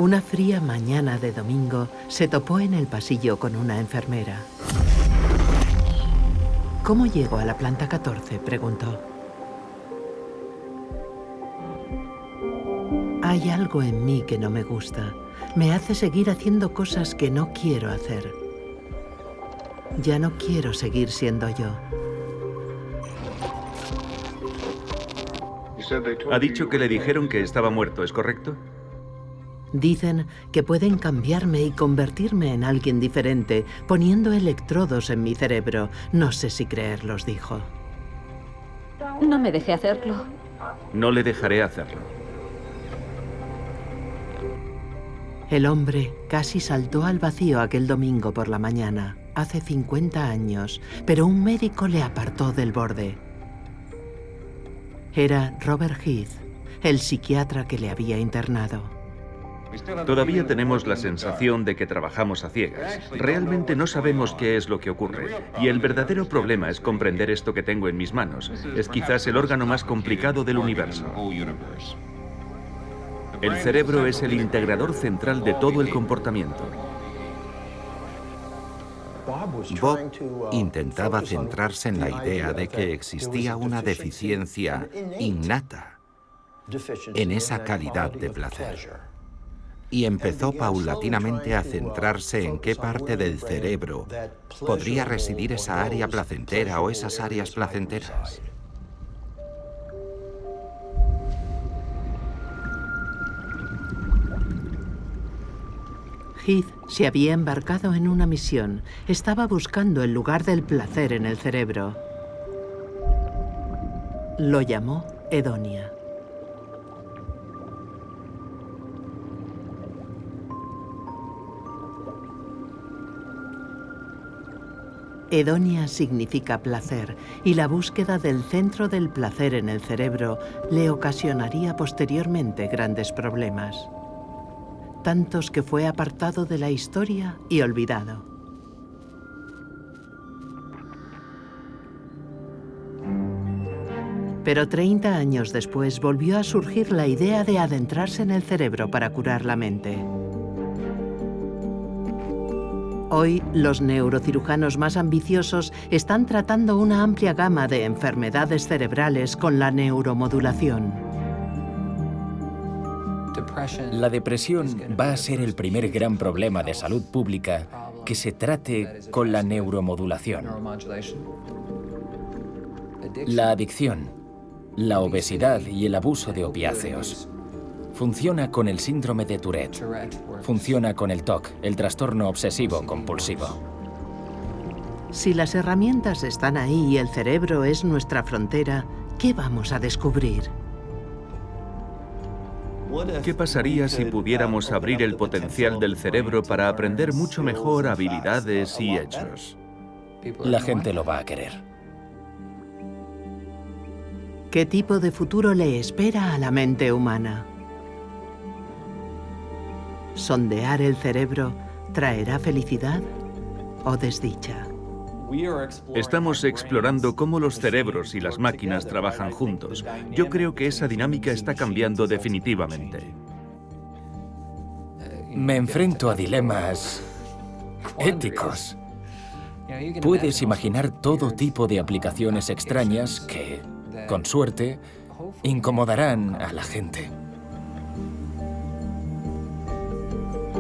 Una fría mañana de domingo se topó en el pasillo con una enfermera. ¿Cómo llego a la planta 14?, preguntó. Hay algo en mí que no me gusta. Me hace seguir haciendo cosas que no quiero hacer. Ya no quiero seguir siendo yo. Ha dicho que le dijeron que estaba muerto, ¿es correcto? Dicen que pueden cambiarme y convertirme en alguien diferente, poniendo electrodos en mi cerebro. No sé si creerlos, dijo. No me dejé hacerlo. No le dejaré hacerlo. El hombre casi saltó al vacío aquel domingo por la mañana, hace 50 años, pero un médico le apartó del borde. Era Robert Heath, el psiquiatra que le había internado. Todavía tenemos la sensación de que trabajamos a ciegas. Realmente no sabemos qué es lo que ocurre. Y el verdadero problema es comprender esto que tengo en mis manos. Es quizás el órgano más complicado del universo. El cerebro es el integrador central de todo el comportamiento. Bob intentaba centrarse en la idea de que existía una deficiencia innata en esa calidad de placer. Y empezó paulatinamente a centrarse en qué parte del cerebro podría residir esa área placentera o esas áreas placenteras. Heath se había embarcado en una misión. Estaba buscando el lugar del placer en el cerebro. Lo llamó hedonia. Hedonia significa placer, y la búsqueda del centro del placer en el cerebro le ocasionaría posteriormente grandes problemas. Tantos que fue apartado de la historia y olvidado. Pero 30 años después volvió a surgir la idea de adentrarse en el cerebro para curar la mente. Hoy, los neurocirujanos más ambiciosos están tratando una amplia gama de enfermedades cerebrales con la neuromodulación. La depresión va a ser el primer gran problema de salud pública que se trate con la neuromodulación. La adicción, la obesidad y el abuso de opiáceos. Funciona con el síndrome de Tourette. Funciona con el TOC, el trastorno obsesivo compulsivo. Si las herramientas están ahí y el cerebro es nuestra frontera, ¿qué vamos a descubrir? ¿Qué pasaría si pudiéramos abrir el potencial del cerebro para aprender mucho mejor habilidades y hechos? La gente lo va a querer. ¿Qué tipo de futuro le espera a la mente humana? ¿Sondear el cerebro traerá felicidad o desdicha? Estamos explorando cómo los cerebros y las máquinas trabajan juntos. Yo creo que esa dinámica está cambiando definitivamente. Me enfrento a dilemas éticos. Puedes imaginar todo tipo de aplicaciones extrañas que, con suerte, incomodarán a la gente.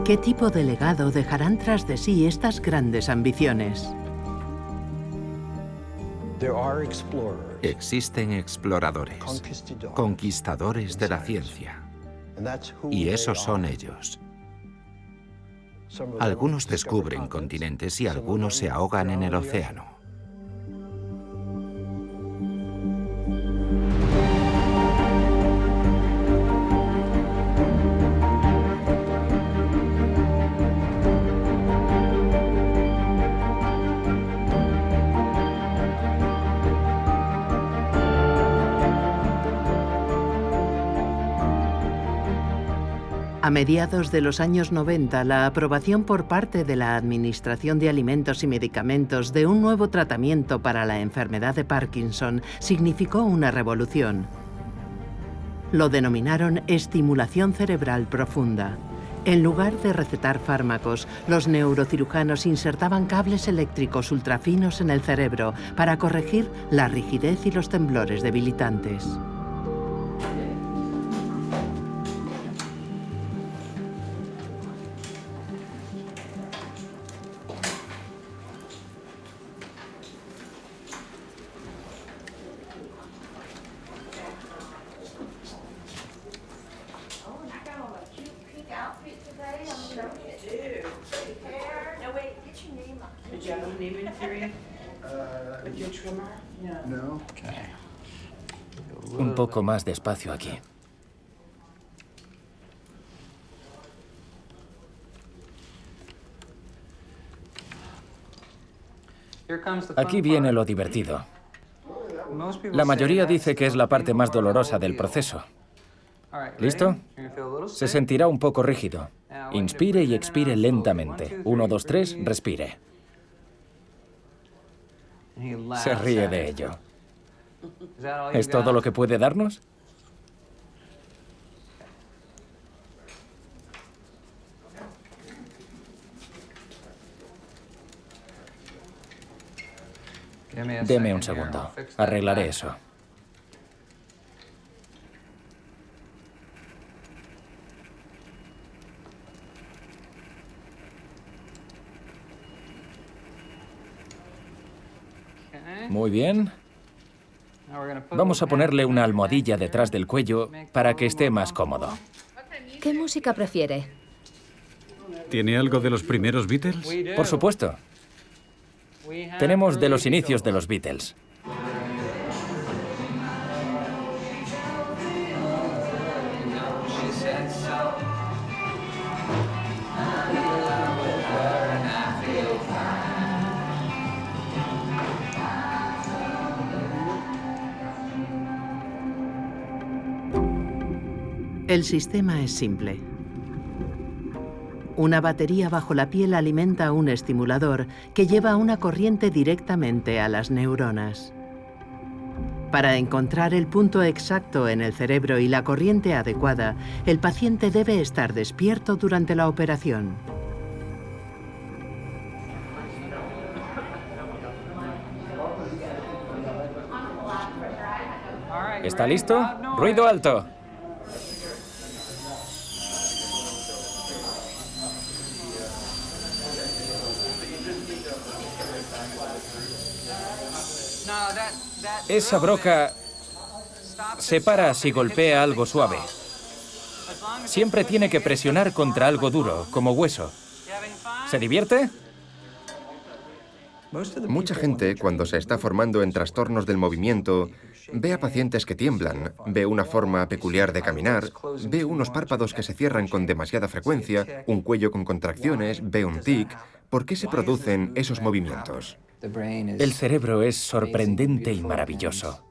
¿Qué tipo de legado dejarán tras de sí estas grandes ambiciones? Existen exploradores, conquistadores de la ciencia, y esos son ellos. Algunos descubren continentes y algunos se ahogan en el océano. A mediados de los años 90, la aprobación por parte de la Administración de Alimentos y Medicamentos de un nuevo tratamiento para la enfermedad de Parkinson significó una revolución. Lo denominaron estimulación cerebral profunda. En lugar de recetar fármacos, los neurocirujanos insertaban cables eléctricos ultrafinos en el cerebro para corregir la rigidez y los temblores debilitantes. Un poco más despacio aquí. Aquí viene lo divertido. La mayoría dice que es la parte más dolorosa del proceso. ¿Listo? Se sentirá un poco rígido. Inspire y expire lentamente. 1, 2, 3, respire. Se ríe de ello. ¿Es todo lo que puede darnos? Deme un segundo. Arreglaré eso. Muy bien. Vamos a ponerle una almohadilla detrás del cuello para que esté más cómodo. ¿Qué música prefiere? ¿Tiene algo de los primeros Beatles? Por supuesto. Tenemos de los inicios de los Beatles. El sistema es simple. Una batería bajo la piel alimenta un estimulador que lleva una corriente directamente a las neuronas. Para encontrar el punto exacto en el cerebro y la corriente adecuada, el paciente debe estar despierto durante la operación. ¿Está listo? ¡Ruido alto! Esa broca se para si golpea algo suave. Siempre tiene que presionar contra algo duro, como hueso. ¿Se divierte? Mucha gente, cuando se está formando en trastornos del movimiento, ve a pacientes que tiemblan, ve una forma peculiar de caminar, ve unos párpados que se cierran con demasiada frecuencia, un cuello con contracciones, ve un tic. ¿Por qué se producen esos movimientos? El cerebro es sorprendente y maravilloso.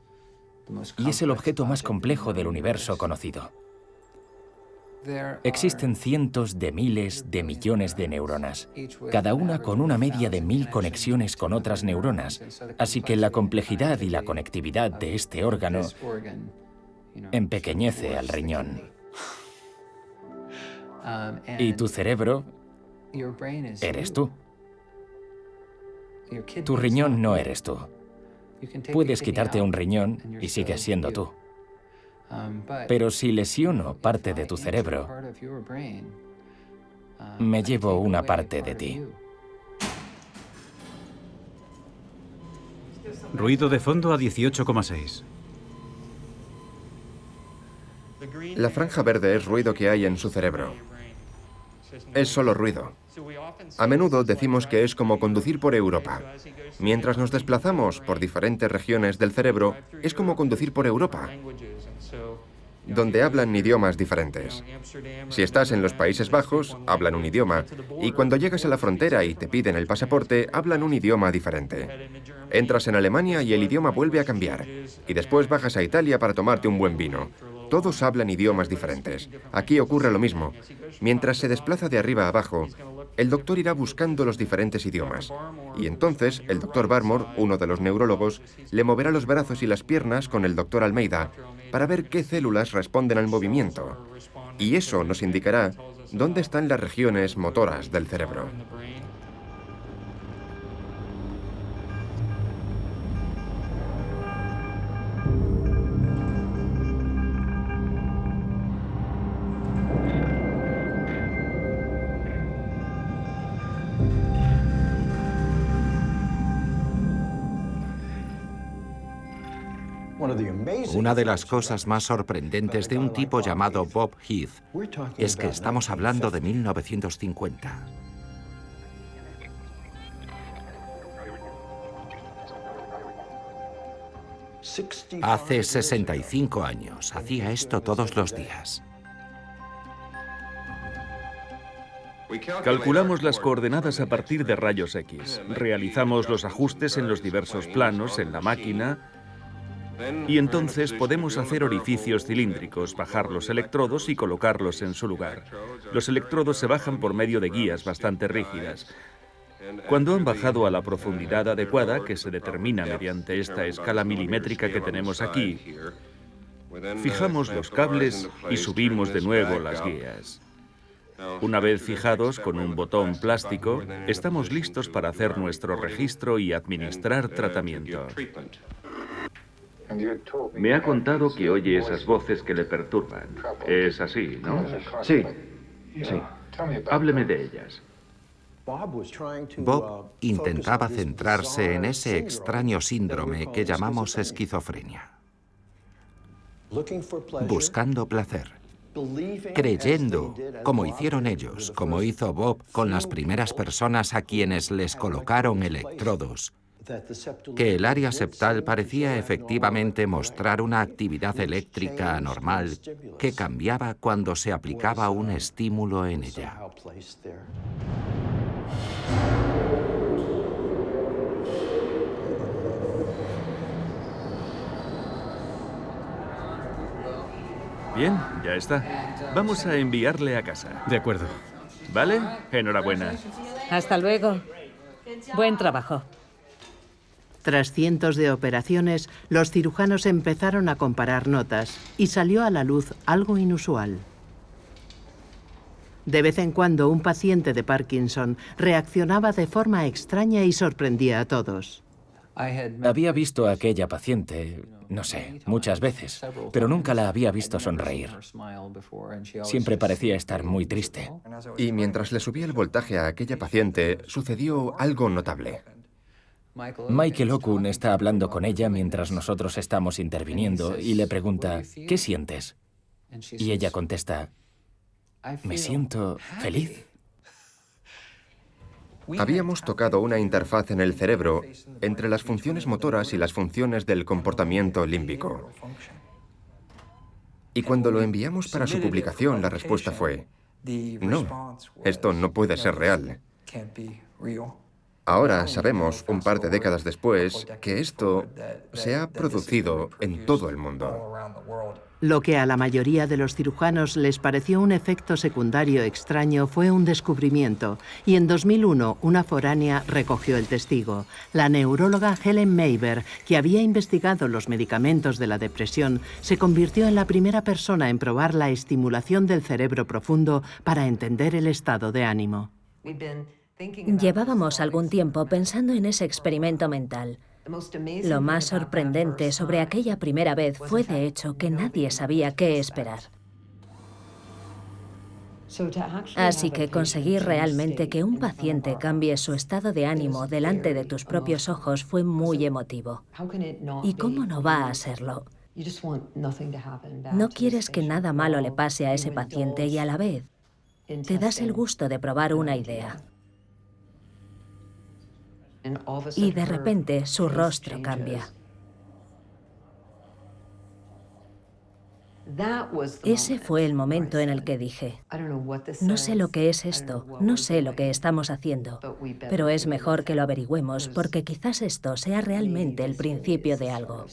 Y es el objeto más complejo del universo conocido. Existen cientos de miles de millones de neuronas, cada una con una media de 1000 conexiones con otras neuronas, así que la complejidad y la conectividad de este órgano empequeñece al riñón. Y tu cerebro eres tú. Tu riñón no eres tú. Puedes quitarte un riñón y sigues siendo tú. Pero si lesiono parte de tu cerebro, me llevo una parte de ti. Ruido de fondo a 18,6. La franja verde es ruido que hay en su cerebro. Es solo ruido. A menudo decimos que es como conducir por Europa. Mientras nos desplazamos por diferentes regiones del cerebro, es como conducir por Europa, donde hablan idiomas diferentes. Si estás en los Países Bajos, hablan un idioma, y cuando llegas a la frontera y te piden el pasaporte, hablan un idioma diferente. Entras en Alemania y el idioma vuelve a cambiar, y después bajas a Italia para tomarte un buen vino. Todos hablan idiomas diferentes. Aquí ocurre lo mismo. Mientras se desplaza de arriba a abajo, el doctor irá buscando los diferentes idiomas. Y entonces, el doctor Barmore, uno de los neurólogos, le moverá los brazos y las piernas con el doctor Almeida para ver qué células responden al movimiento. Y eso nos indicará dónde están las regiones motoras del cerebro. Una de las cosas más sorprendentes de un tipo llamado Bob Heath es que estamos hablando de 1950. Hace 65 años hacía esto todos los días. Calculamos las coordenadas a partir de rayos X. Realizamos los ajustes en los diversos planos en la máquina. Y entonces podemos hacer orificios cilíndricos, bajar los electrodos y colocarlos en su lugar. Los electrodos se bajan por medio de guías bastante rígidas. Cuando han bajado a la profundidad adecuada, que se determina mediante esta escala milimétrica que tenemos aquí, fijamos los cables y subimos de nuevo las guías. Una vez fijados con un botón plástico, estamos listos para hacer nuestro registro y administrar tratamiento. Me ha contado que oye esas voces que le perturban. Es así, ¿no? Sí, sí. Hábleme de ellas. Bob intentaba centrarse en ese extraño síndrome que llamamos esquizofrenia. Buscando placer. Creyendo, como hicieron ellos, como hizo Bob con las primeras personas a quienes les colocaron electrodos, que el área septal parecía efectivamente mostrar una actividad eléctrica anormal que cambiaba cuando se aplicaba un estímulo en ella. Bien, ya está. Vamos a enviarle a casa. De acuerdo. ¿Vale? Enhorabuena. Hasta luego. Buen trabajo. Tras cientos de operaciones, los cirujanos empezaron a comparar notas y salió a la luz algo inusual. De vez en cuando un paciente de Parkinson reaccionaba de forma extraña y sorprendía a todos. Había visto a aquella paciente, no sé, muchas veces, pero nunca la había visto sonreír. Siempre parecía estar muy triste. Y mientras le subía el voltaje a aquella paciente, sucedió algo notable. Michael Okun está hablando con ella mientras nosotros estamos interviniendo y le pregunta, ¿qué sientes? Y ella contesta, me siento feliz. Habíamos tocado una interfaz en el cerebro entre las funciones motoras y las funciones del comportamiento límbico. Y cuando lo enviamos para su publicación, la respuesta fue, no, esto no puede ser real. Ahora sabemos, un par de décadas después, que esto se ha producido en todo el mundo. Lo que a la mayoría de los cirujanos les pareció un efecto secundario extraño fue un descubrimiento, y en 2001 una foránea recogió el testigo. La neuróloga Helen Mayber, que había investigado los medicamentos de la depresión, se convirtió en la primera persona en probar la estimulación del cerebro profundo para entender el estado de ánimo. Llevábamos algún tiempo pensando en ese experimento mental. Lo más sorprendente sobre aquella primera vez fue, de hecho, que nadie sabía qué esperar. Así que conseguir realmente que un paciente cambie su estado de ánimo delante de tus propios ojos fue muy emotivo. ¿Y cómo no va a serlo? No quieres que nada malo le pase a ese paciente y a la vez te das el gusto de probar una idea. Y de repente su rostro cambia. Ese fue el momento en el que dije, no sé lo que es esto, no sé lo que estamos haciendo, pero es mejor que lo averigüemos porque quizás esto sea realmente el principio de algo.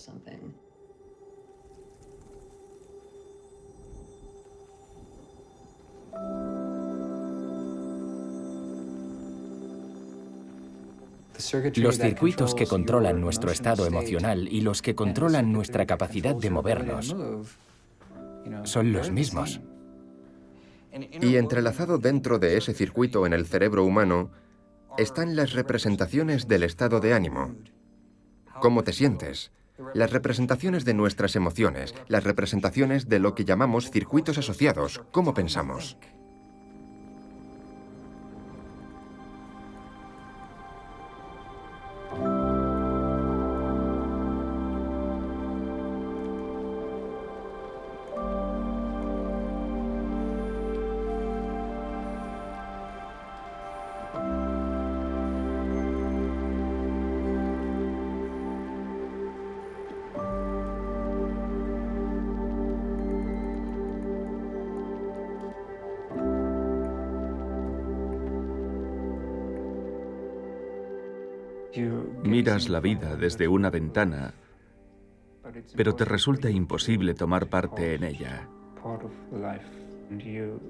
Los circuitos que controlan nuestro estado emocional y los que controlan nuestra capacidad de movernos son los mismos. Y entrelazado dentro de ese circuito en el cerebro humano están las representaciones del estado de ánimo. ¿Cómo te sientes? Las representaciones de nuestras emociones, las representaciones de lo que llamamos circuitos asociados, cómo pensamos. Miras la vida desde una ventana, pero te resulta imposible tomar parte en ella.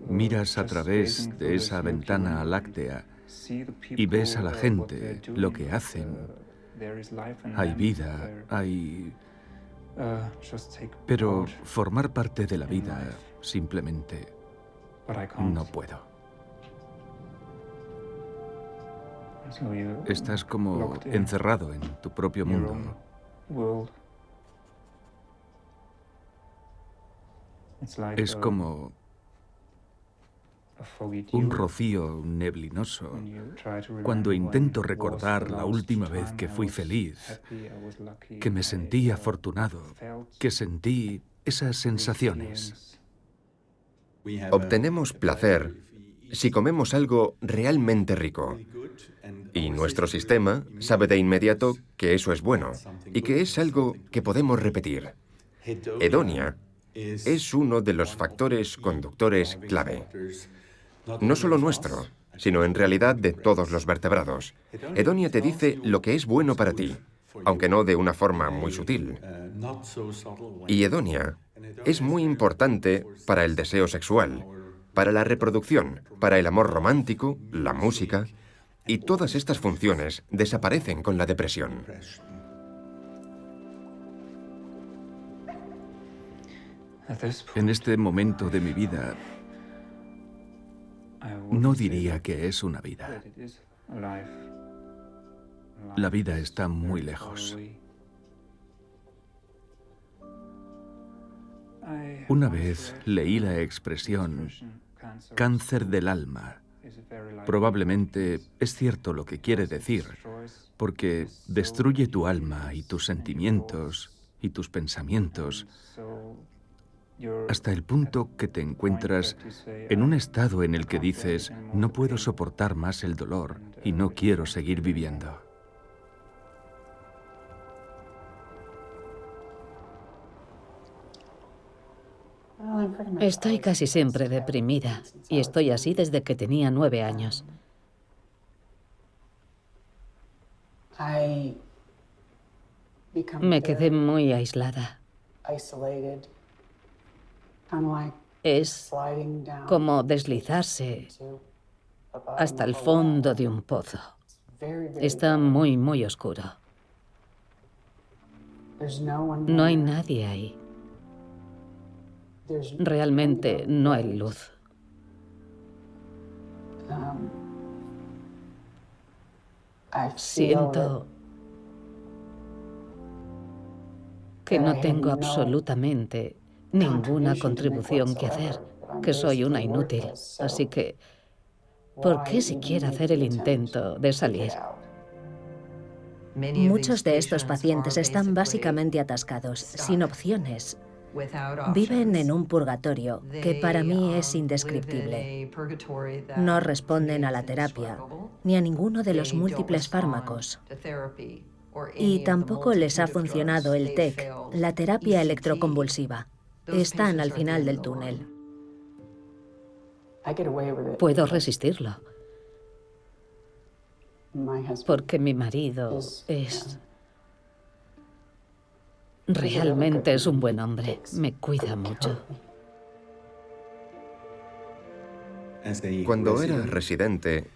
Miras a través de esa ventana láctea y ves a la gente, lo que hacen. Hay vida, hay... Pero formar parte de la vida, simplemente, no puedo. Estás como encerrado en tu propio mundo. Es como un rocío neblinoso. Cuando intento recordar la última vez que fui feliz, que me sentí afortunado, que sentí esas sensaciones. Obtenemos placer si comemos algo realmente rico. Y nuestro sistema sabe de inmediato que eso es bueno y que es algo que podemos repetir. Hedonia es uno de los factores conductores clave. No solo nuestro, sino en realidad de todos los vertebrados. Hedonia te dice lo que es bueno para ti, aunque no de una forma muy sutil. Y hedonia es muy importante para el deseo sexual, para la reproducción, para el amor romántico, la música, y todas estas funciones desaparecen con la depresión. En este momento de mi vida, no diría que es una vida. La vida está muy lejos. Una vez leí la expresión cáncer del alma. Probablemente es cierto lo que quiere decir, porque destruye tu alma y tus sentimientos y tus pensamientos hasta el punto que te encuentras en un estado en el que dices, no puedo soportar más el dolor y no quiero seguir viviendo. Estoy casi siempre deprimida y estoy así desde que tenía 9 años. Me quedé muy aislada. Es como deslizarse hasta el fondo de un pozo. Está muy, muy oscuro. No hay nadie ahí. Realmente no hay luz. Siento que no tengo absolutamente ninguna contribución que hacer, que soy una inútil. Así que, ¿por qué siquiera hacer el intento de salir? Muchos de estos pacientes están básicamente atascados, sin opciones. Viven en un purgatorio que para mí es indescriptible. No responden a la terapia, ni a ninguno de los múltiples fármacos. Y tampoco les ha funcionado el TEC, la terapia electroconvulsiva. Están al final del túnel. Puedo resistirlo, porque mi marido realmente es un buen hombre. Me cuida mucho. Cuando era residente,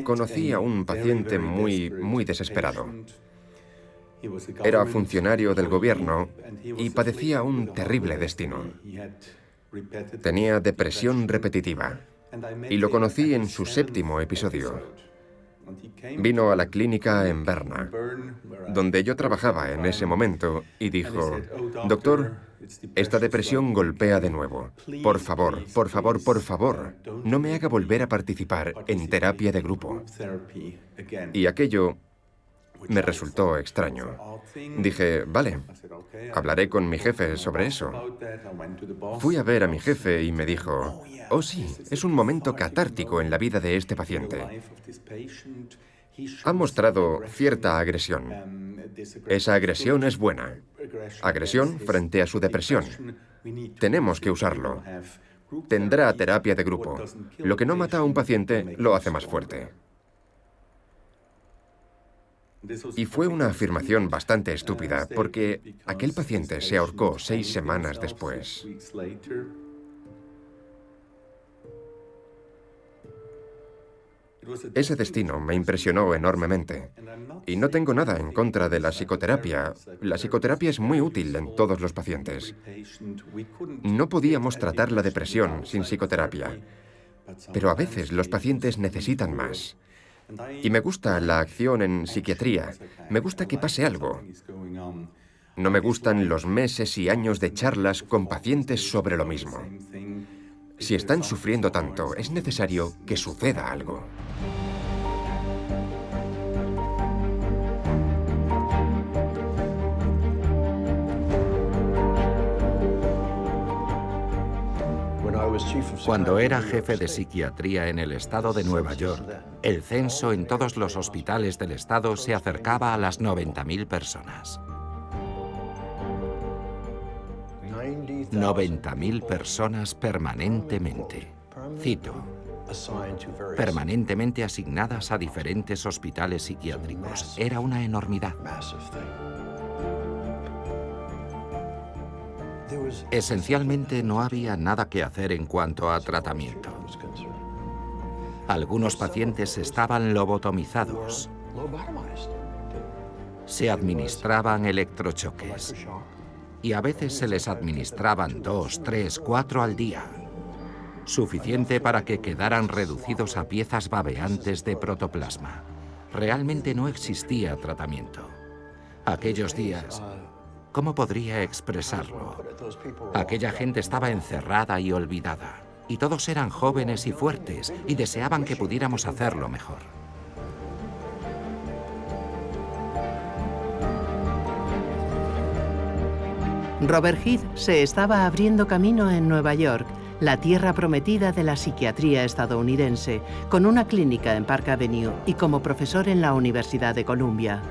conocí a un paciente muy desesperado. Era funcionario del gobierno y padecía un terrible destino. Tenía depresión repetitiva y lo conocí en su 7º episodio. Vino a la clínica en Berna, donde yo trabajaba en ese momento, y dijo: «Doctor, esta depresión golpea de nuevo. Por favor, por favor, por favor, no me haga volver a participar en terapia de grupo». Y aquello me resultó extraño. Dije: «Vale, hablaré con mi jefe sobre eso». Fui a ver a mi jefe y me dijo: «Oh sí, es un momento catártico en la vida de este paciente. Ha mostrado cierta agresión. Esa agresión es buena. Agresión frente a su depresión. Tenemos que usarlo. Tendrá terapia de grupo. Lo que no mata a un paciente lo hace más fuerte». Y fue una afirmación bastante estúpida, porque aquel paciente se ahorcó 6 semanas después. Ese destino me impresionó enormemente. Y no tengo nada en contra de la psicoterapia. La psicoterapia es muy útil en todos los pacientes. No podíamos tratar la depresión sin psicoterapia, pero a veces los pacientes necesitan más. Y me gusta la acción en psiquiatría. Me gusta que pase algo. No me gustan los meses y años de charlas con pacientes sobre lo mismo. Si están sufriendo tanto, es necesario que suceda algo. Cuando era jefe de psiquiatría en el estado de Nueva York, el censo en todos los hospitales del estado se acercaba a las 90.000 personas. 90.000 personas permanentemente. Cito: permanentemente asignadas a diferentes hospitales psiquiátricos. Era una enormidad. Esencialmente no había nada que hacer en cuanto a tratamiento. Algunos pacientes estaban lobotomizados. Se administraban electrochoques. Y a veces se les administraban 2, 3, 4 al día. Suficiente para que quedaran reducidos a piezas babeantes de protoplasma. Realmente no existía tratamiento. Aquellos días, ¿cómo podría expresarlo? Aquella gente estaba encerrada y olvidada. Y todos eran jóvenes y fuertes y deseaban que pudiéramos hacerlo mejor. Robert Heath se estaba abriendo camino en Nueva York, la tierra prometida de la psiquiatría estadounidense, con una clínica en Park Avenue y como profesor en la Universidad de Columbia.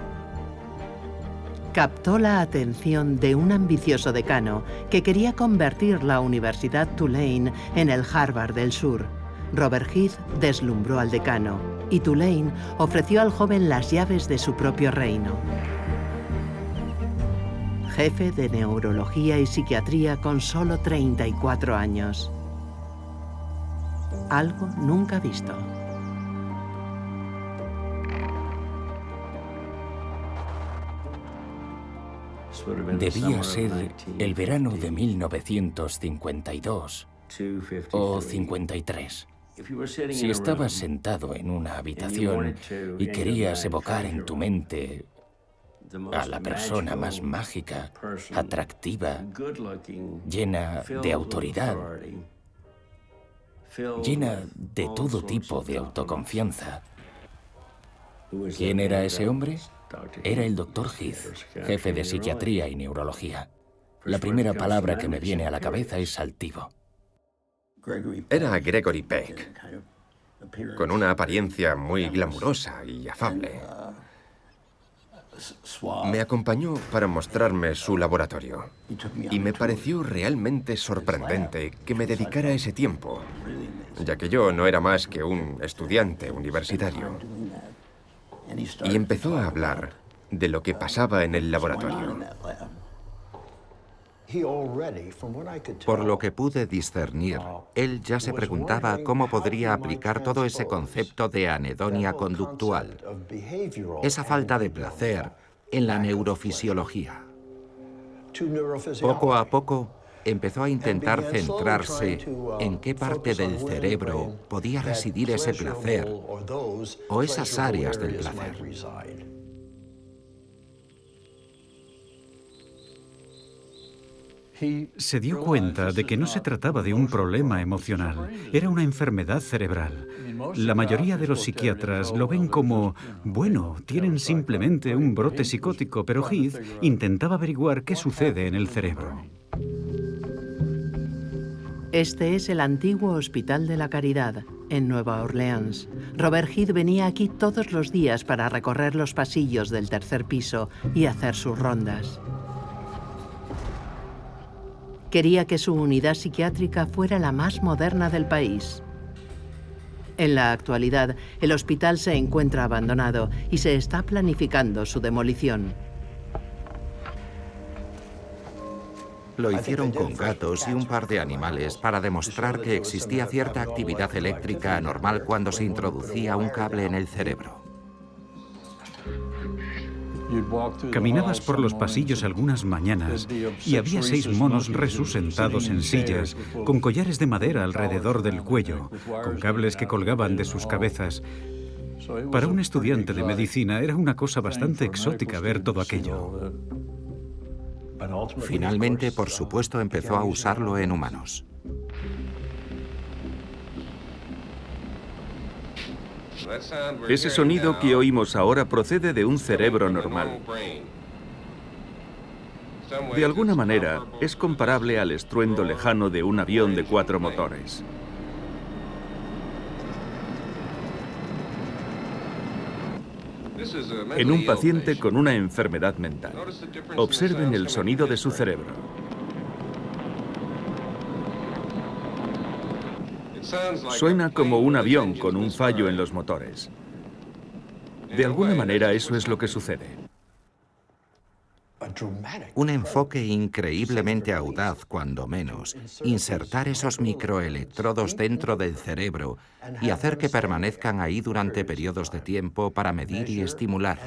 Captó la atención de un ambicioso decano que quería convertir la Universidad Tulane en el Harvard del Sur. Robert Heath deslumbró al decano y Tulane ofreció al joven las llaves de su propio reino. Jefe de neurología y psiquiatría con solo 34 años. Algo nunca visto. Debía ser el verano de 1952 o 53. Si estabas sentado en una habitación y querías evocar en tu mente a la persona más mágica, atractiva, llena de autoridad, llena de todo tipo de autoconfianza. ¿Quién era ese hombre? Era el Dr. Heath, jefe de psiquiatría y neurología. La primera palabra que me viene a la cabeza es altivo. Era Gregory Peck, con una apariencia muy glamurosa y afable. Me acompañó para mostrarme su laboratorio y me pareció realmente sorprendente que me dedicara ese tiempo, ya que yo no era más que un estudiante universitario. Y empezó a hablar de lo que pasaba en el laboratorio. Por lo que pude discernir, él ya se preguntaba cómo podría aplicar todo ese concepto de anedonia conductual, esa falta de placer, en la neurofisiología. Poco a poco, empezó a intentar centrarse en qué parte del cerebro podía residir ese placer o esas áreas del placer. Se dio cuenta de que no se trataba de un problema emocional, era una enfermedad cerebral. La mayoría de los psiquiatras lo ven como, bueno, tienen simplemente un brote psicótico, pero Heath intentaba averiguar qué sucede en el cerebro. Este es el antiguo Hospital de la Caridad, en Nueva Orleans. Robert Heath venía aquí todos los días para recorrer los pasillos del tercer piso y hacer sus rondas. Quería que su unidad psiquiátrica fuera la más moderna del país. En la actualidad, el hospital se encuentra abandonado y se está planificando su demolición. Lo hicieron con gatos y un par de animales para demostrar que existía cierta actividad eléctrica anormal cuando se introducía un cable en el cerebro. Caminabas por los pasillos algunas mañanas y había 6 monos Rhesus sentados en sillas, con collares de madera alrededor del cuello, con cables que colgaban de sus cabezas. Para un estudiante de medicina era una cosa bastante exótica ver todo aquello. Finalmente, por supuesto, empezó a usarlo en humanos. Ese sonido que oímos ahora procede de un cerebro normal. De alguna manera, es comparable al estruendo lejano de un avión de 4 motores. En un paciente con una enfermedad mental, observen el sonido de su cerebro. Suena como un avión con un fallo en los motores. De alguna manera, eso es lo que sucede. Un enfoque increíblemente audaz, cuando menos, insertar esos microelectrodos dentro del cerebro y hacer que permanezcan ahí durante periodos de tiempo para medir y estimular.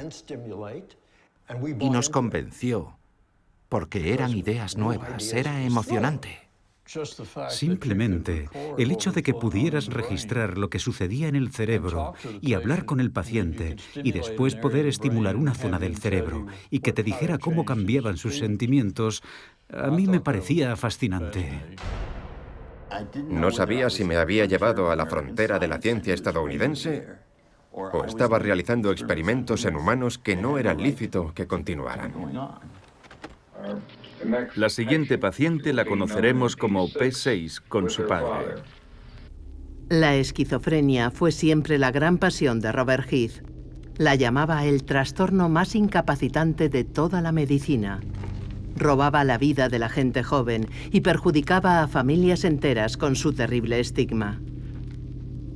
Y nos convenció, porque eran ideas nuevas, era emocionante. Simplemente el hecho de que pudieras registrar lo que sucedía en el cerebro y hablar con el paciente y después poder estimular una zona del cerebro y que te dijera cómo cambiaban sus sentimientos, a mí me parecía fascinante. No sabía si me había llevado a la frontera de la ciencia estadounidense o estaba realizando experimentos en humanos que no era lícito que continuaran. La siguiente paciente la conoceremos como P6 con su padre. La esquizofrenia fue siempre la gran pasión de Robert Heath. La llamaba el trastorno más incapacitante de toda la medicina. Robaba la vida de la gente joven y perjudicaba a familias enteras con su terrible estigma.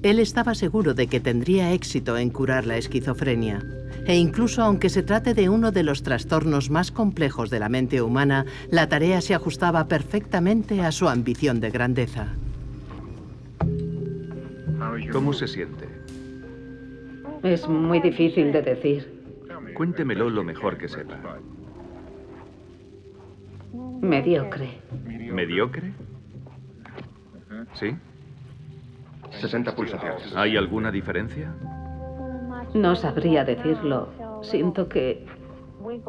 Él estaba seguro de que tendría éxito en curar la esquizofrenia. E incluso aunque se trate de uno de los trastornos más complejos de la mente humana, la tarea se ajustaba perfectamente a su ambición de grandeza. ¿Cómo se siente? Es muy difícil de decir. Cuéntemelo lo mejor que sepa. Mediocre. ¿Mediocre? ¿Sí? 60 pulsaciones. ¿Hay alguna diferencia? No sabría decirlo. Siento que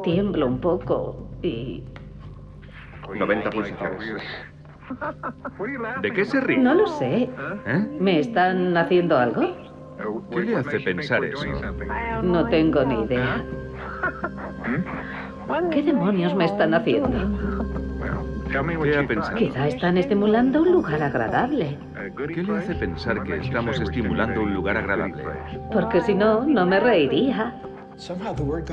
tiemblo un poco y... 90 pulsaciones. ¿De qué se ríe? No lo sé. ¿Eh? ¿Me están haciendo algo? ¿Qué le hace pensar eso? No tengo ni idea. ¿Qué demonios me están haciendo? ¿Qué ha pensado? Quizá están estimulando un lugar agradable. ¿Qué le hace pensar que estamos estimulando un lugar agradable? Porque si no, no me reiría.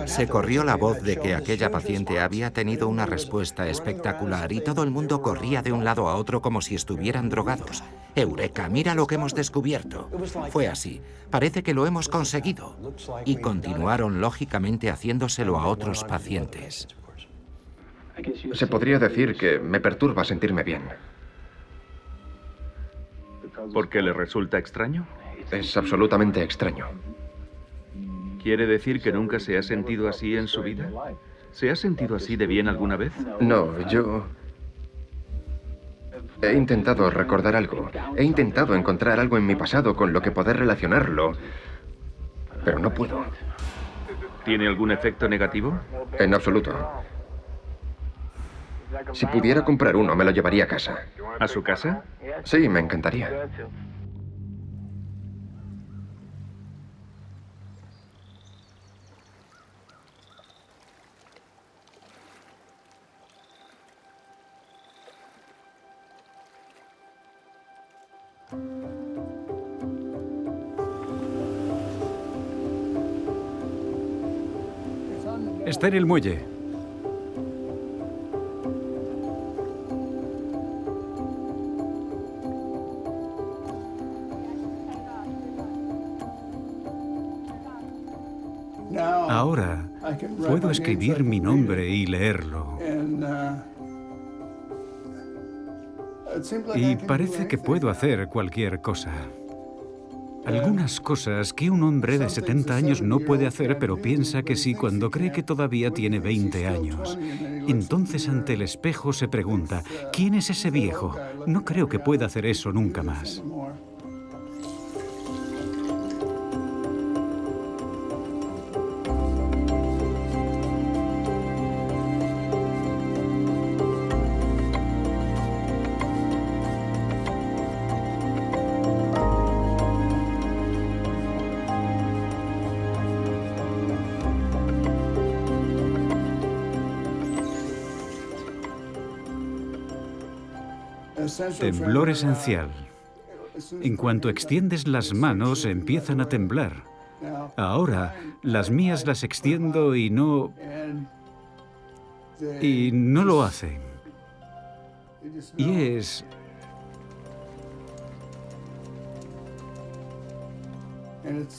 Se corrió la voz de que aquella paciente había tenido una respuesta espectacular y todo el mundo corría de un lado a otro como si estuvieran drogados. ¡Eureka! ¡Mira lo que hemos descubierto! Fue así. Parece que lo hemos conseguido. Y continuaron lógicamente haciéndoselo a otros pacientes. Se podría decir que me perturba sentirme bien. ¿Por qué le resulta extraño? Es absolutamente extraño. ¿Quiere decir que nunca se ha sentido así en su vida? ¿Se ha sentido así de bien alguna vez? No, yo He intentado recordar algo. He intentado encontrar algo en mi pasado con lo que poder relacionarlo. Pero no puedo. ¿Tiene algún efecto negativo? En absoluto. Si pudiera comprar uno, me lo llevaría a casa. ¿A su casa? Sí, me encantaría. Está en el muelle. Ahora puedo escribir mi nombre y leerlo. Y parece que puedo hacer cualquier cosa. Algunas cosas que un hombre de 70 años no puede hacer, pero piensa que sí cuando cree que todavía tiene 20 años. Entonces ante el espejo se pregunta, ¿quién es ese viejo? No creo que pueda hacer eso nunca más. Temblor esencial. En cuanto extiendes las manos, empiezan a temblar. Ahora, las mías las extiendo y no lo hacen. Y es...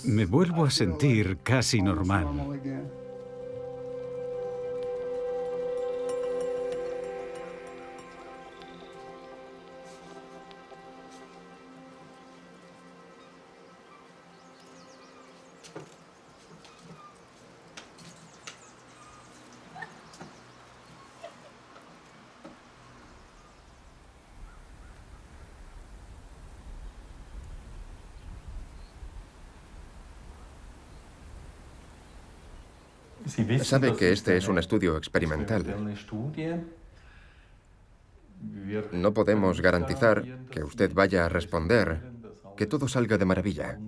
Me vuelvo a sentir casi normal. Sabe que este es un estudio experimental. No podemos garantizar que usted vaya a responder, que todo salga de maravilla.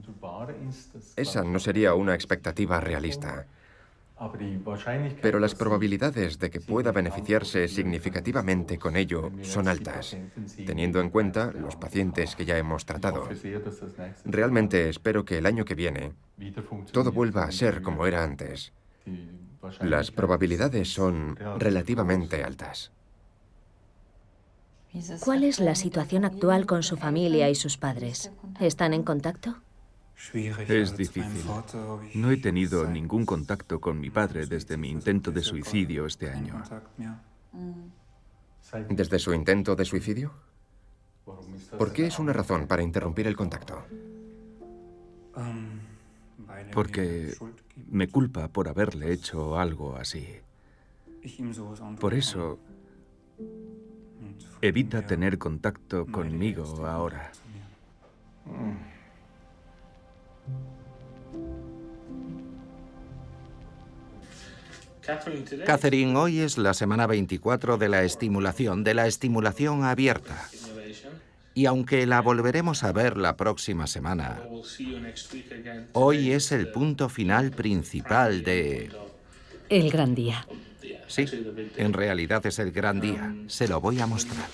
Esa no sería una expectativa realista. Pero las probabilidades de que pueda beneficiarse significativamente con ello son altas, teniendo en cuenta los pacientes que ya hemos tratado. Realmente espero que el año que viene todo vuelva a ser como era antes. Las probabilidades son relativamente altas. ¿Cuál es la situación actual con su familia y sus padres? ¿Están en contacto? Es difícil. No he tenido ningún contacto con mi padre desde mi intento de suicidio este año. ¿Desde su intento de suicidio? ¿Por qué es una razón para interrumpir el contacto? Porque me culpa por haberle hecho algo así. Por eso evita tener contacto conmigo ahora. Catherine, hoy es la semana 24 de la estimulación abierta. Y aunque la volveremos a ver la próxima semana, hoy es el punto final principal de... El gran día. Sí, en realidad es el gran día. Se lo voy a mostrar.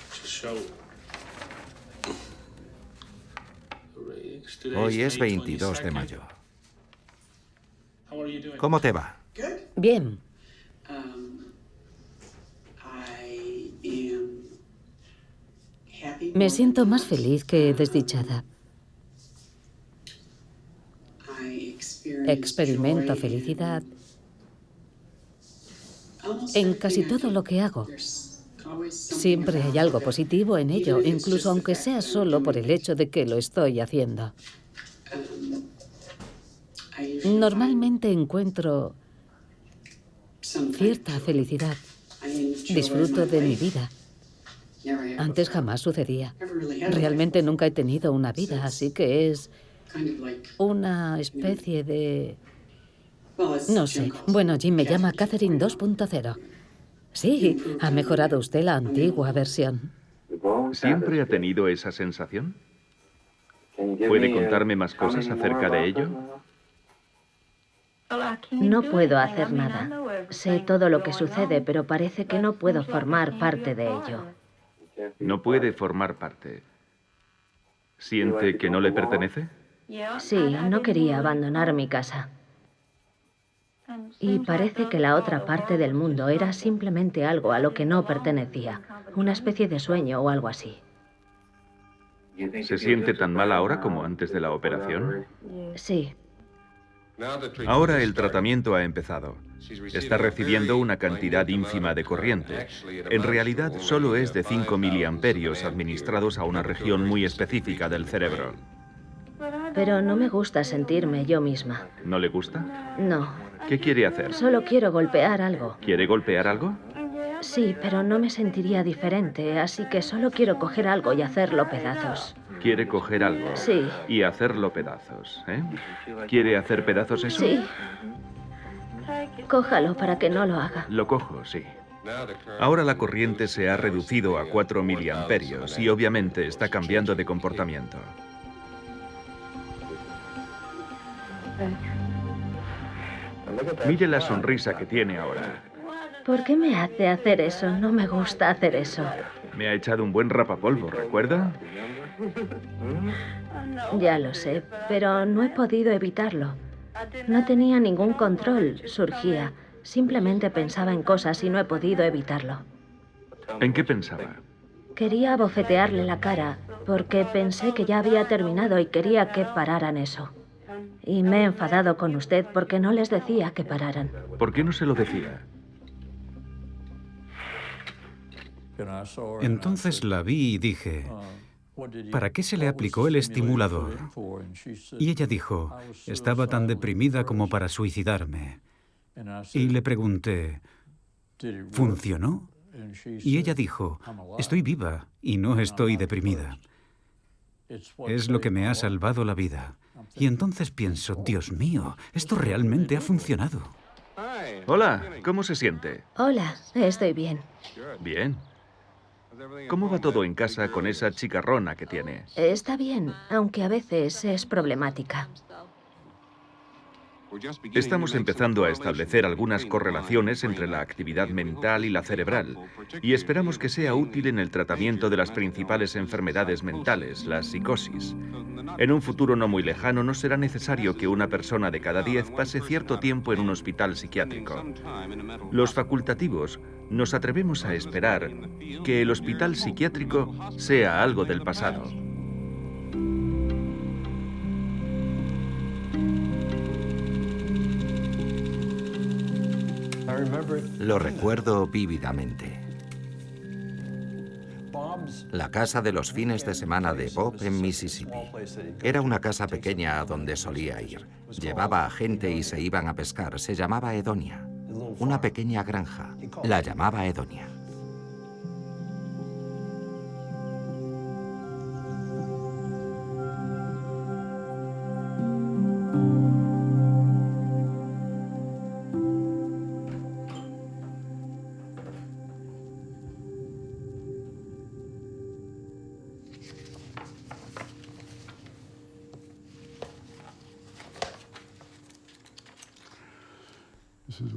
Hoy es 22 de mayo. ¿Cómo te va? Bien. Me siento más feliz que desdichada. Experimento felicidad en casi todo lo que hago. Siempre hay algo positivo en ello, incluso aunque sea solo por el hecho de que lo estoy haciendo. Normalmente encuentro cierta felicidad. Disfruto de mi vida. Antes jamás sucedía. Realmente nunca he tenido una vida, así que es una especie de... No sé. Bueno, Jim me llama Catherine 2.0. Sí, ha mejorado usted la antigua versión. ¿Siempre ha tenido esa sensación? ¿Puede contarme más cosas acerca de ello? No puedo hacer nada. Sé todo lo que sucede, pero parece que no puedo formar parte de ello. No puede formar parte. ¿Siente que no le pertenece? Sí, no quería abandonar mi casa. Y parece que la otra parte del mundo era simplemente algo a lo que no pertenecía. Una especie de sueño o algo así. ¿Se siente tan mal ahora como antes de la operación? Sí. Ahora el tratamiento ha empezado. Está recibiendo una cantidad ínfima de corriente. En realidad solo es de 5 miliamperios administrados a una región muy específica del cerebro. Pero no me gusta sentirme yo misma. ¿No le gusta? No. ¿Qué quiere hacer? Solo quiero golpear algo. ¿Quiere golpear algo? Sí, pero no me sentiría diferente, así que solo quiero coger algo y hacerlo pedazos. ¿Quiere coger algo? Sí. Y hacerlo pedazos, ¿eh? ¿Quiere hacer pedazos eso? Sí. Cójalo para que no lo haga. Lo cojo, sí. Ahora la corriente se ha reducido a 4 miliamperios y obviamente está cambiando de comportamiento. Mire la sonrisa que tiene ahora. ¿Por qué me hace hacer eso? No me gusta hacer eso. Me ha echado un buen rapapolvo, ¿recuerda? Ya lo sé, pero no he podido evitarlo. No tenía ningún control, surgía. Simplemente pensaba en cosas y no he podido evitarlo. ¿En qué pensaba? Quería bofetearle la cara, porque pensé que ya había terminado y quería que pararan eso. Y me he enfadado con usted porque no les decía que pararan. ¿Por qué no se lo decía? Entonces la vi y dije, ¿para qué se le aplicó el estimulador? Y ella dijo, estaba tan deprimida como para suicidarme. Y le pregunté, ¿funcionó? Y ella dijo, estoy viva y no estoy deprimida. Es lo que me ha salvado la vida. Y entonces pienso, Dios mío, esto realmente ha funcionado. Hola, ¿cómo se siente? Hola, estoy bien. Bien. ¿Cómo va todo en casa con esa chicarrona que tiene? Está bien, aunque a veces es problemática. Estamos empezando a establecer algunas correlaciones entre la actividad mental y la cerebral, y esperamos que sea útil en el tratamiento de las principales enfermedades mentales, la psicosis. En un futuro no muy lejano no será necesario que una persona de cada 10 pase cierto tiempo en un hospital psiquiátrico. Los facultativos nos atrevemos a esperar que el hospital psiquiátrico sea algo del pasado. Lo recuerdo vívidamente. La casa de los fines de semana de Bob en Mississippi. Era una casa pequeña a donde solía ir. Llevaba a gente y se iban a pescar. Se llamaba Edonia. Una pequeña granja. La llamaba Edonia.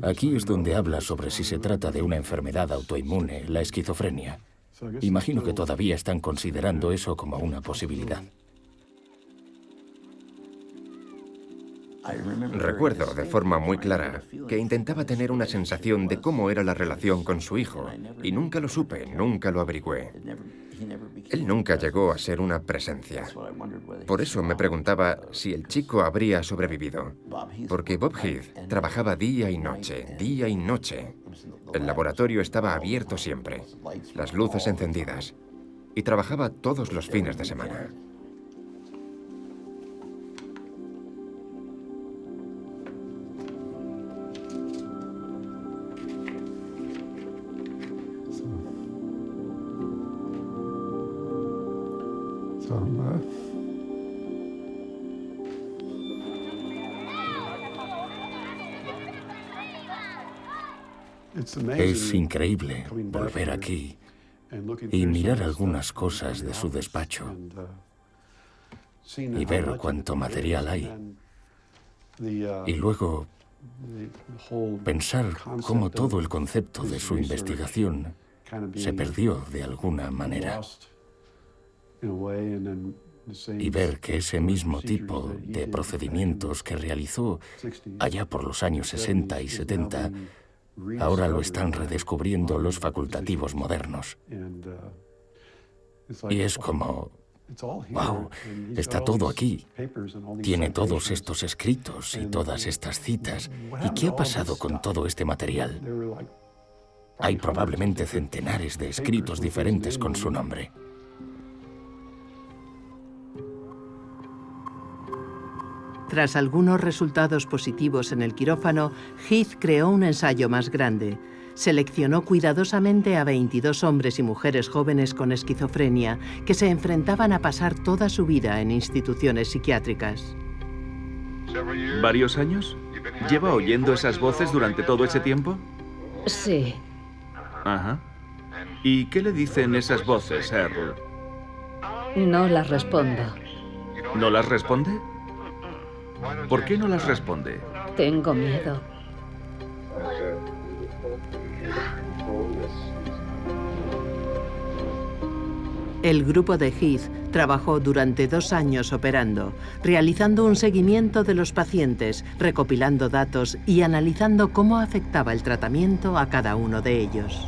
Aquí es donde habla sobre si se trata de una enfermedad autoinmune, la esquizofrenia. Imagino que todavía están considerando eso como una posibilidad. Recuerdo de forma muy clara que intentaba tener una sensación de cómo era la relación con su hijo, y nunca lo supe, nunca lo averigüé. Él nunca llegó a ser una presencia. Por eso me preguntaba si el chico habría sobrevivido, porque Bob Heath trabajaba día y noche, día y noche. El laboratorio estaba abierto siempre, las luces encendidas, y trabajaba todos los fines de semana. Es increíble volver aquí y mirar algunas cosas de su despacho y ver cuánto material hay. Y luego pensar cómo todo el concepto de su investigación se perdió de alguna manera. Y ver que ese mismo tipo de procedimientos que realizó allá por los años 60 y 70 ahora lo están redescubriendo los facultativos modernos. Y es como, wow, está todo aquí. Tiene todos estos escritos y todas estas citas. ¿Y qué ha pasado con todo este material? Hay probablemente centenares de escritos diferentes con su nombre. Tras algunos resultados positivos en el quirófano, Heath creó un ensayo más grande. Seleccionó cuidadosamente a 22 hombres y mujeres jóvenes con esquizofrenia que se enfrentaban a pasar toda su vida en instituciones psiquiátricas. ¿Varios años? ¿Lleva oyendo esas voces durante todo ese tiempo? Sí. Ajá. ¿Y qué le dicen esas voces, Earl? No las respondo. ¿No las responde? ¿Por qué no las responde? Tengo miedo. El grupo de Heath trabajó durante 2 años operando, realizando un seguimiento de los pacientes, recopilando datos y analizando cómo afectaba el tratamiento a cada uno de ellos.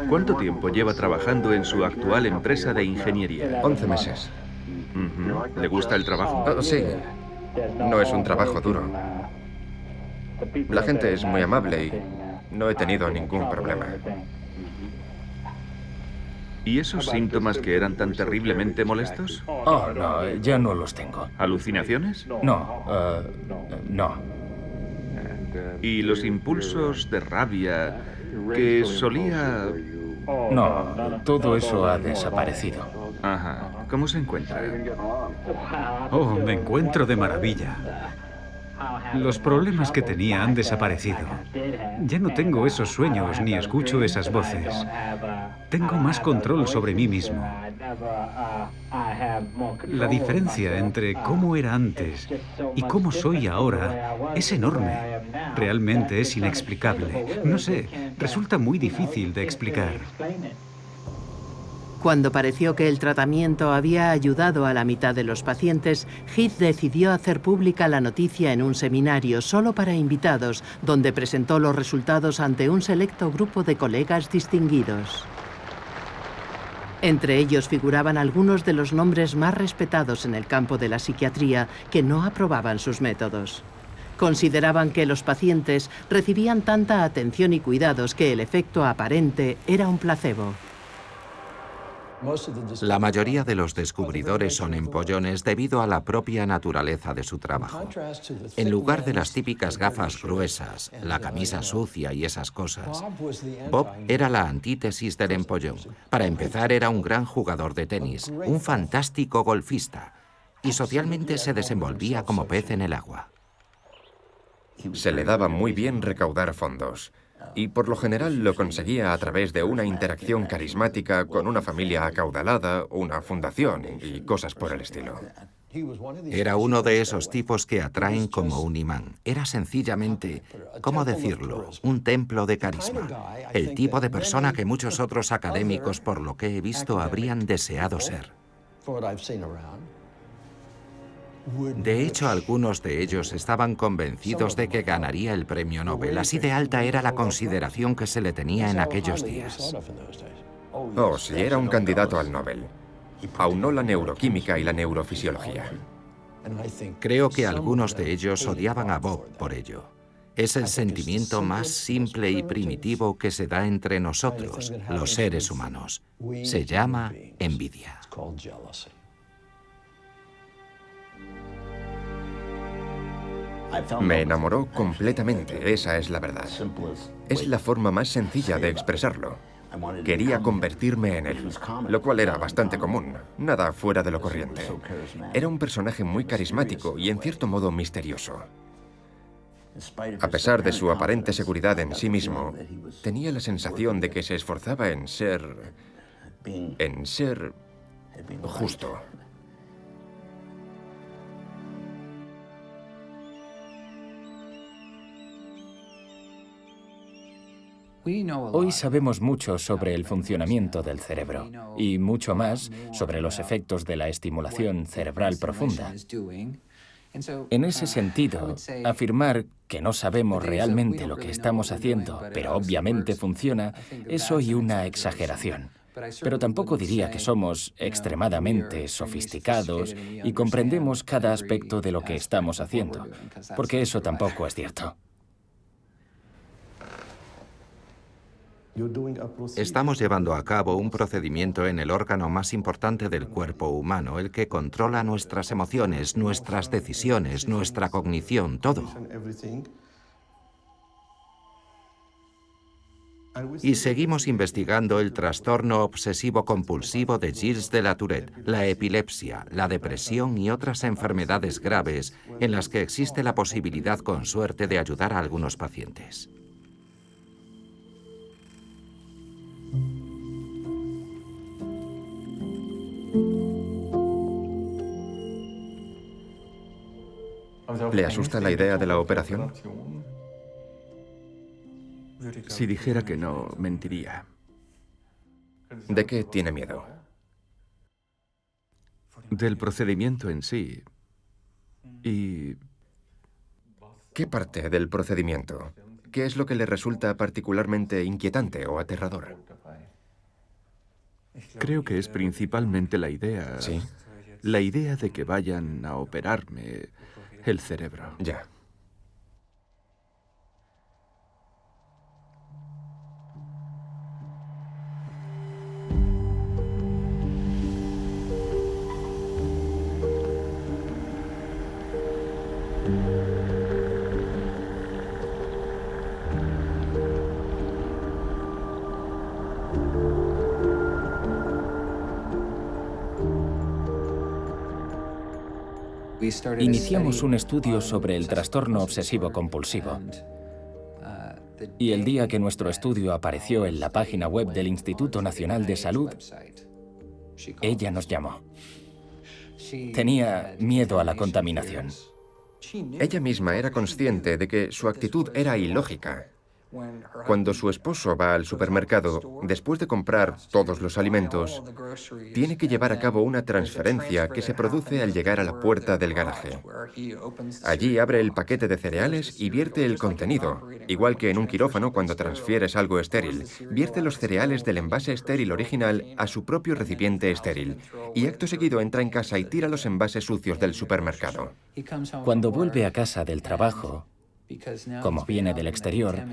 ¿Cuánto tiempo lleva trabajando en su actual empresa de ingeniería? 11 meses. ¿Le gusta el trabajo? Oh, sí. No es un trabajo duro. La gente es muy amable y no he tenido ningún problema. ¿Y esos síntomas que eran tan terriblemente molestos? Oh, no, ya no los tengo. ¿Alucinaciones? No, no. ¿Y los impulsos de rabia que solía...? No, todo eso ha desaparecido. Ajá. ¿Cómo se encuentra? Oh, me encuentro de maravilla. Los problemas que tenía han desaparecido. Ya no tengo esos sueños ni escucho esas voces. Tengo más control sobre mí mismo. La diferencia entre cómo era antes y cómo soy ahora es enorme. Realmente es inexplicable. No sé, resulta muy difícil de explicar. Cuando pareció que el tratamiento había ayudado a la mitad de los pacientes, Heath decidió hacer pública la noticia en un seminario solo para invitados, donde presentó los resultados ante un selecto grupo de colegas distinguidos. Entre ellos figuraban algunos de los nombres más respetados en el campo de la psiquiatría que no aprobaban sus métodos. Consideraban que los pacientes recibían tanta atención y cuidados que el efecto aparente era un placebo. La mayoría de los descubridores son empollones debido a la propia naturaleza de su trabajo. En lugar de las típicas gafas gruesas, la camisa sucia y esas cosas, Bob era la antítesis del empollón. Para empezar, era un gran jugador de tenis, un fantástico golfista, y socialmente se desenvolvía como pez en el agua. Se le daba muy bien recaudar fondos. Y por lo general lo conseguía a través de una interacción carismática con una familia acaudalada, una fundación y cosas por el estilo. Era uno de esos tipos que atraen como un imán. Era sencillamente, ¿cómo decirlo?, un templo de carisma. El tipo de persona que muchos otros académicos, por lo que he visto, habrían deseado ser. De hecho, algunos de ellos estaban convencidos de que ganaría el premio Nobel. Así de alta era la consideración que se le tenía en aquellos días. Oh, sí, era un candidato al Nobel. Aunó la neuroquímica y la neurofisiología. Creo que algunos de ellos odiaban a Bob por ello. Es el sentimiento más simple y primitivo que se da entre nosotros, los seres humanos. Se llama envidia. Me enamoró completamente, esa es la verdad. Es la forma más sencilla de expresarlo. Quería convertirme en él, lo cual era bastante común, nada fuera de lo corriente. Era un personaje muy carismático y en cierto modo misterioso. A pesar de su aparente seguridad en sí mismo, tenía la sensación de que se esforzaba en ser justo. Hoy sabemos mucho sobre el funcionamiento del cerebro y mucho más sobre los efectos de la estimulación cerebral profunda. En ese sentido, afirmar que no sabemos realmente lo que estamos haciendo, pero obviamente funciona, es hoy una exageración. Pero tampoco diría que somos extremadamente sofisticados y comprendemos cada aspecto de lo que estamos haciendo, porque eso tampoco es cierto. Estamos llevando a cabo un procedimiento en el órgano más importante del cuerpo humano, el que controla nuestras emociones, nuestras decisiones, nuestra cognición, todo. Y seguimos investigando el trastorno obsesivo-compulsivo de Gilles de la Tourette, la epilepsia, la depresión y otras enfermedades graves en las que existe la posibilidad, con suerte, de ayudar a algunos pacientes. ¿Le asusta la idea de la operación? Si dijera que no, mentiría. ¿De qué tiene miedo? Del procedimiento en sí. Y... ¿Qué parte del procedimiento? ¿Qué es lo que le resulta particularmente inquietante o aterrador? creo que es principalmente la idea... ¿Sí? La idea de que vayan a operarme el cerebro. Ya. Iniciamos un estudio sobre el trastorno obsesivo-compulsivo. Y el día que nuestro estudio apareció en la página web del Instituto Nacional de Salud, ella nos llamó. Tenía miedo a la contaminación. Ella misma era consciente de que su actitud era ilógica. Cuando su esposo va al supermercado, después de comprar todos los alimentos, tiene que llevar a cabo una transferencia que se produce al llegar a la puerta del garaje. Allí abre el paquete de cereales y vierte el contenido, igual que en un quirófano cuando transfieres algo estéril. Vierte los cereales del envase estéril original a su propio recipiente estéril, y acto seguido entra en casa y tira los envases sucios del supermercado. Cuando vuelve a casa del trabajo, como viene del exterior,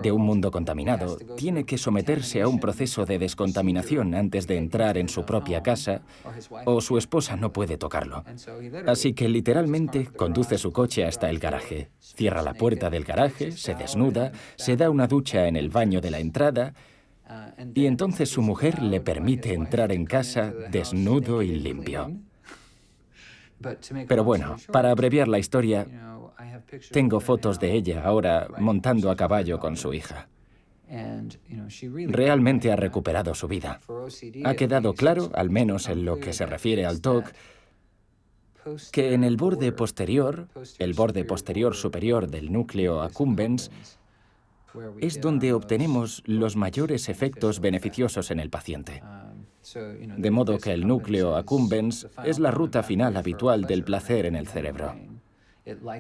de un mundo contaminado, tiene que someterse a un proceso de descontaminación antes de entrar en su propia casa, o su esposa no puede tocarlo. Así que literalmente conduce su coche hasta el garaje, cierra la puerta del garaje, se desnuda, se da una ducha en el baño de la entrada, y entonces su mujer le permite entrar en casa desnudo y limpio. Pero bueno, para abreviar la historia, tengo fotos de ella ahora montando a caballo con su hija. Realmente ha recuperado su vida. Ha quedado claro, al menos en lo que se refiere al TOC, que en el borde posterior superior del núcleo accumbens, es donde obtenemos los mayores efectos beneficiosos en el paciente. De modo que el núcleo accumbens es la ruta final habitual del placer en el cerebro.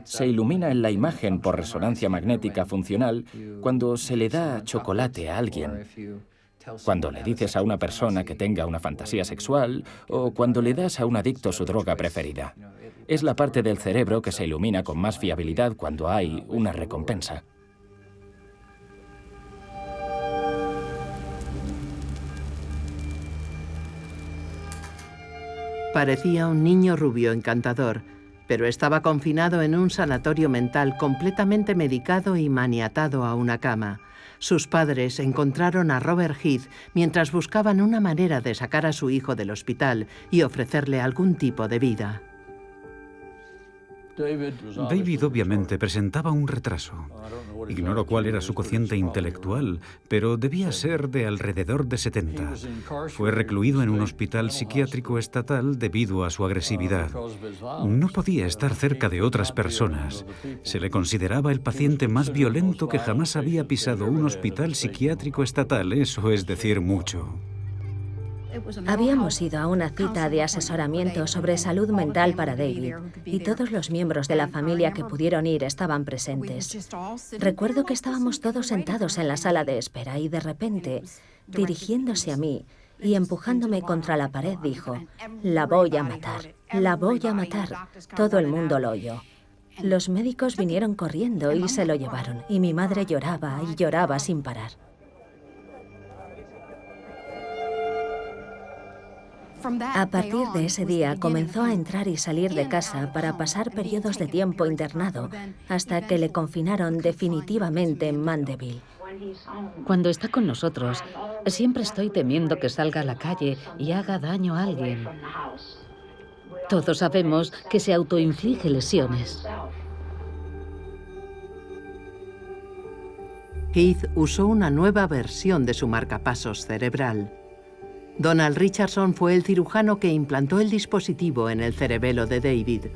Se ilumina en la imagen por resonancia magnética funcional cuando se le da chocolate a alguien, cuando le dices a una persona que tenga una fantasía sexual o cuando le das a un adicto su droga preferida. Es la parte del cerebro que se ilumina con más fiabilidad cuando hay una recompensa. Parecía un niño rubio encantador, pero estaba confinado en un sanatorio mental completamente medicado y maniatado a una cama. Sus padres encontraron a Robert Heath mientras buscaban una manera de sacar a su hijo del hospital y ofrecerle algún tipo de vida. David obviamente presentaba un retraso. Ignoro cuál era su cociente intelectual, pero debía ser de alrededor de 70. Fue recluido en un hospital psiquiátrico estatal debido a su agresividad. No podía estar cerca de otras personas. Se le consideraba el paciente más violento que jamás había pisado un hospital psiquiátrico estatal. Eso es decir mucho. Habíamos ido a una cita de asesoramiento sobre salud mental para David y todos los miembros de la familia que pudieron ir estaban presentes. Recuerdo que estábamos todos sentados en la sala de espera y de repente, dirigiéndose a mí y empujándome contra la pared, dijo: «La voy a matar, la voy a matar». Todo el mundo lo oyó. Los médicos vinieron corriendo y se lo llevaron, y mi madre lloraba y lloraba sin parar. A partir de ese día comenzó a entrar y salir de casa para pasar periodos de tiempo internado hasta que le confinaron definitivamente en Mandeville. Cuando está con nosotros, siempre estoy temiendo que salga a la calle y haga daño a alguien. Todos sabemos que se autoinflige lesiones. Heath usó una nueva versión de su marcapasos cerebral. Donald Richardson fue el cirujano que implantó el dispositivo en el cerebelo de David.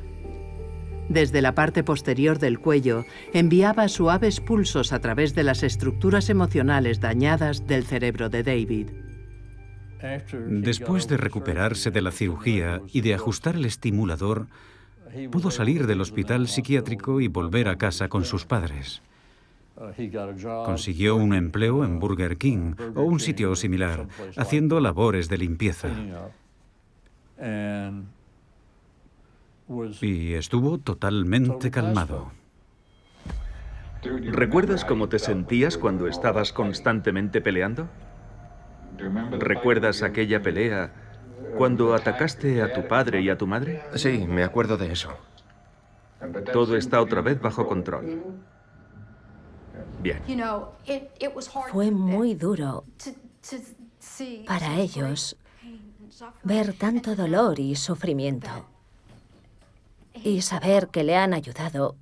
Desde la parte posterior del cuello, enviaba suaves pulsos a través de las estructuras emocionales dañadas del cerebro de David. Después de recuperarse de la cirugía y de ajustar el estimulador, pudo salir del hospital psiquiátrico y volver a casa con sus padres. Consiguió un empleo en Burger King o un sitio similar, haciendo labores de limpieza. Y estuvo totalmente calmado. ¿Recuerdas cómo te sentías cuando estabas constantemente peleando? ¿Recuerdas aquella pelea cuando atacaste a tu padre y a tu madre? Sí, me acuerdo de eso. Todo está otra vez bajo control. Bien. Fue muy duro para ellos ver tanto dolor y sufrimiento y saber que le han ayudado.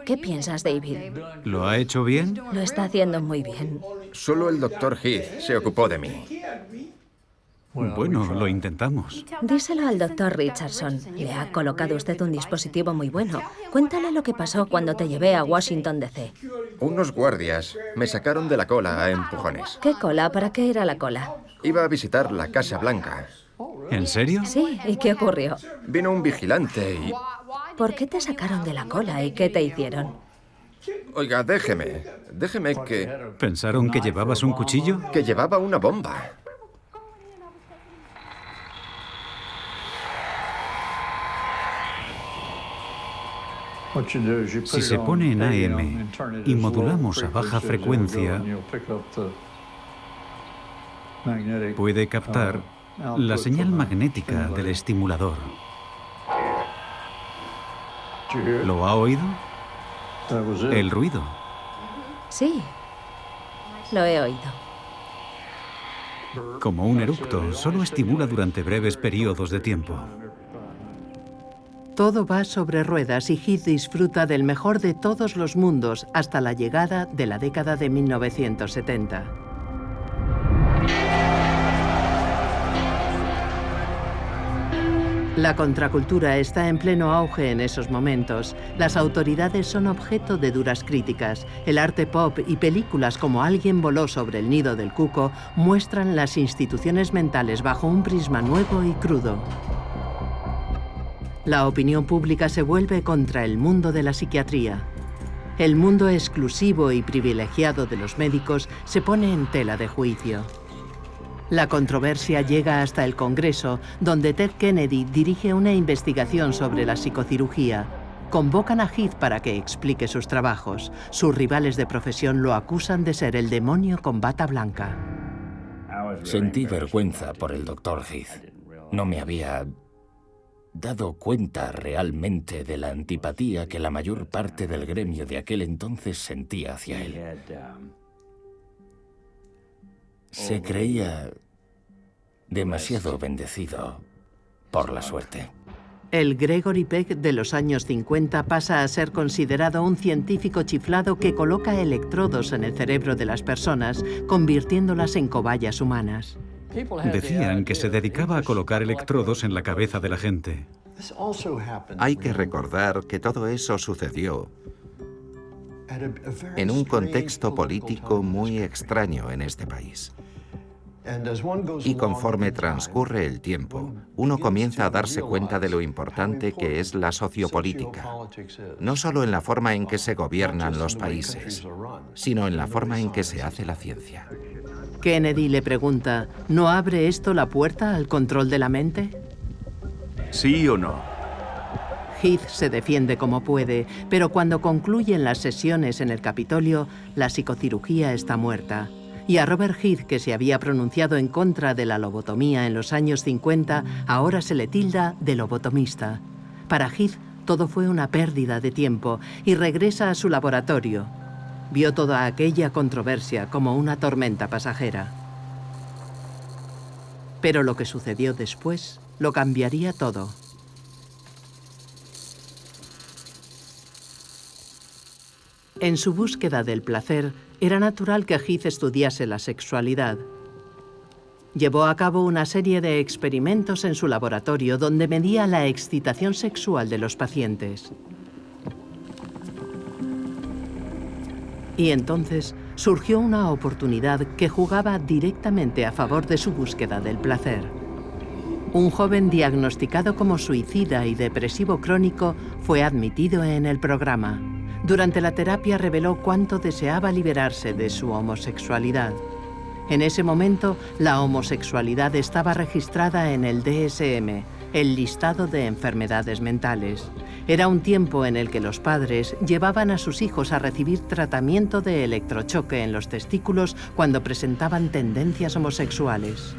¿Qué piensas, David? ¿Lo ha hecho bien? Lo está haciendo muy bien. Solo el Dr. Heath se ocupó de mí. Bueno, lo intentamos. Díselo al Dr. Richardson. Le ha colocado usted un dispositivo muy bueno. Cuéntale lo que pasó cuando te llevé a Washington, D.C. Unos guardias me sacaron de la cola a empujones. ¿Qué cola? ¿Para qué era la cola? Iba a visitar la Casa Blanca. ¿En serio? Sí, ¿y qué ocurrió? Vino un vigilante y... ¿Por qué te sacaron de la cola y qué te hicieron? Oiga, déjeme que... ¿Pensaron que llevabas un cuchillo? Que llevaba una bomba. Si se pone en AM y modulamos a baja frecuencia, puede captar la señal magnética del estimulador. ¿Lo ha oído? El ruido. Sí, lo he oído. Como un eructo, solo estimula durante breves periodos de tiempo. Todo va sobre ruedas y Heath disfruta del mejor de todos los mundos hasta la llegada de la década de 1970. La contracultura está en pleno auge en esos momentos. Las autoridades son objeto de duras críticas. El arte pop y películas como Alguien voló sobre el nido del cuco muestran las instituciones mentales bajo un prisma nuevo y crudo. La opinión pública se vuelve contra el mundo de la psiquiatría. El mundo exclusivo y privilegiado de los médicos se pone en tela de juicio. La controversia llega hasta el Congreso, donde Ted Kennedy dirige una investigación sobre la psicocirugía. Convocan a Heath para que explique sus trabajos. Sus rivales de profesión lo acusan de ser el demonio con bata blanca. Sentí vergüenza por el Dr. Heath. No me había dado cuenta realmente de la antipatía que la mayor parte del gremio de aquel entonces sentía hacia él. Se creía demasiado bendecido por la suerte. El Gregory Peck de los años 50 pasa a ser considerado un científico chiflado que coloca electrodos en el cerebro de las personas, convirtiéndolas en cobayas humanas. Decían que se dedicaba a colocar electrodos en la cabeza de la gente. Hay que recordar que todo eso sucedió en un contexto político muy extraño en este país. Y conforme transcurre el tiempo, uno comienza a darse cuenta de lo importante que es la sociopolítica, no solo en la forma en que se gobiernan los países, sino en la forma en que se hace la ciencia. Kennedy le pregunta, ¿no abre esto la puerta al control de la mente? ¿Sí o no? Heath se defiende como puede, pero cuando concluyen las sesiones en el Capitolio, la psicocirugía está muerta. Y a Robert Heath, que se había pronunciado en contra de la lobotomía en los años 50, ahora se le tilda de lobotomista. Para Heath, todo fue una pérdida de tiempo y regresa a su laboratorio. Vio toda aquella controversia como una tormenta pasajera. Pero lo que sucedió después lo cambiaría todo. En su búsqueda del placer, era natural que Heath estudiase la sexualidad. Llevó a cabo una serie de experimentos en su laboratorio donde medía la excitación sexual de los pacientes. Y entonces surgió una oportunidad que jugaba directamente a favor de su búsqueda del placer. Un joven diagnosticado como suicida y depresivo crónico fue admitido en el programa. Durante la terapia reveló cuánto deseaba liberarse de su homosexualidad. En ese momento, la homosexualidad estaba registrada en el DSM, el listado de enfermedades mentales. Era un tiempo en el que los padres llevaban a sus hijos a recibir tratamiento de electrochoque en los testículos cuando presentaban tendencias homosexuales.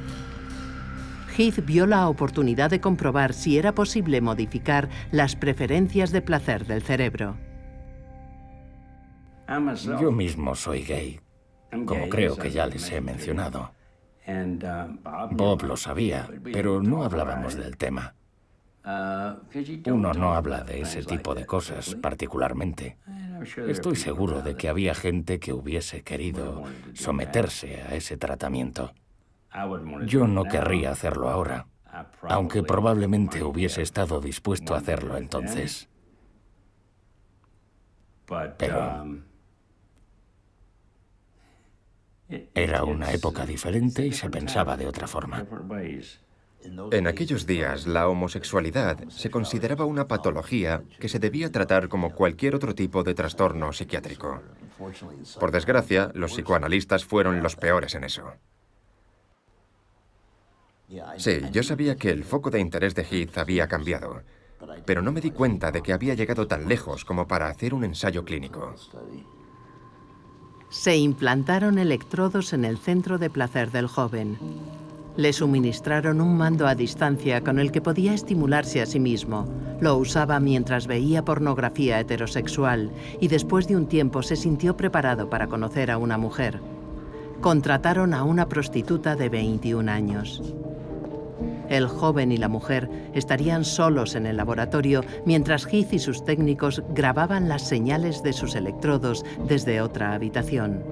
Heath vio la oportunidad de comprobar si era posible modificar las preferencias de placer del cerebro. Yo mismo soy gay, como creo que ya les he mencionado. Bob lo sabía, pero no hablábamos del tema. Uno no habla de ese tipo de cosas particularmente. Estoy seguro de que había gente que hubiese querido someterse a ese tratamiento. Yo no querría hacerlo ahora, aunque probablemente hubiese estado dispuesto a hacerlo entonces. Pero era una época diferente y se pensaba de otra forma. En aquellos días, la homosexualidad se consideraba una patología que se debía tratar como cualquier otro tipo de trastorno psiquiátrico. Por desgracia, los psicoanalistas fueron los peores en eso. Sí, yo sabía que el foco de interés de Heath había cambiado, pero no me di cuenta de que había llegado tan lejos como para hacer un ensayo clínico. Se implantaron electrodos en el centro de placer del joven. Le suministraron un mando a distancia con el que podía estimularse a sí mismo. Lo usaba mientras veía pornografía heterosexual y después de un tiempo se sintió preparado para conocer a una mujer. Contrataron a una prostituta de 21 años. El joven y la mujer estarían solos en el laboratorio mientras Heath y sus técnicos grababan las señales de sus electrodos desde otra habitación.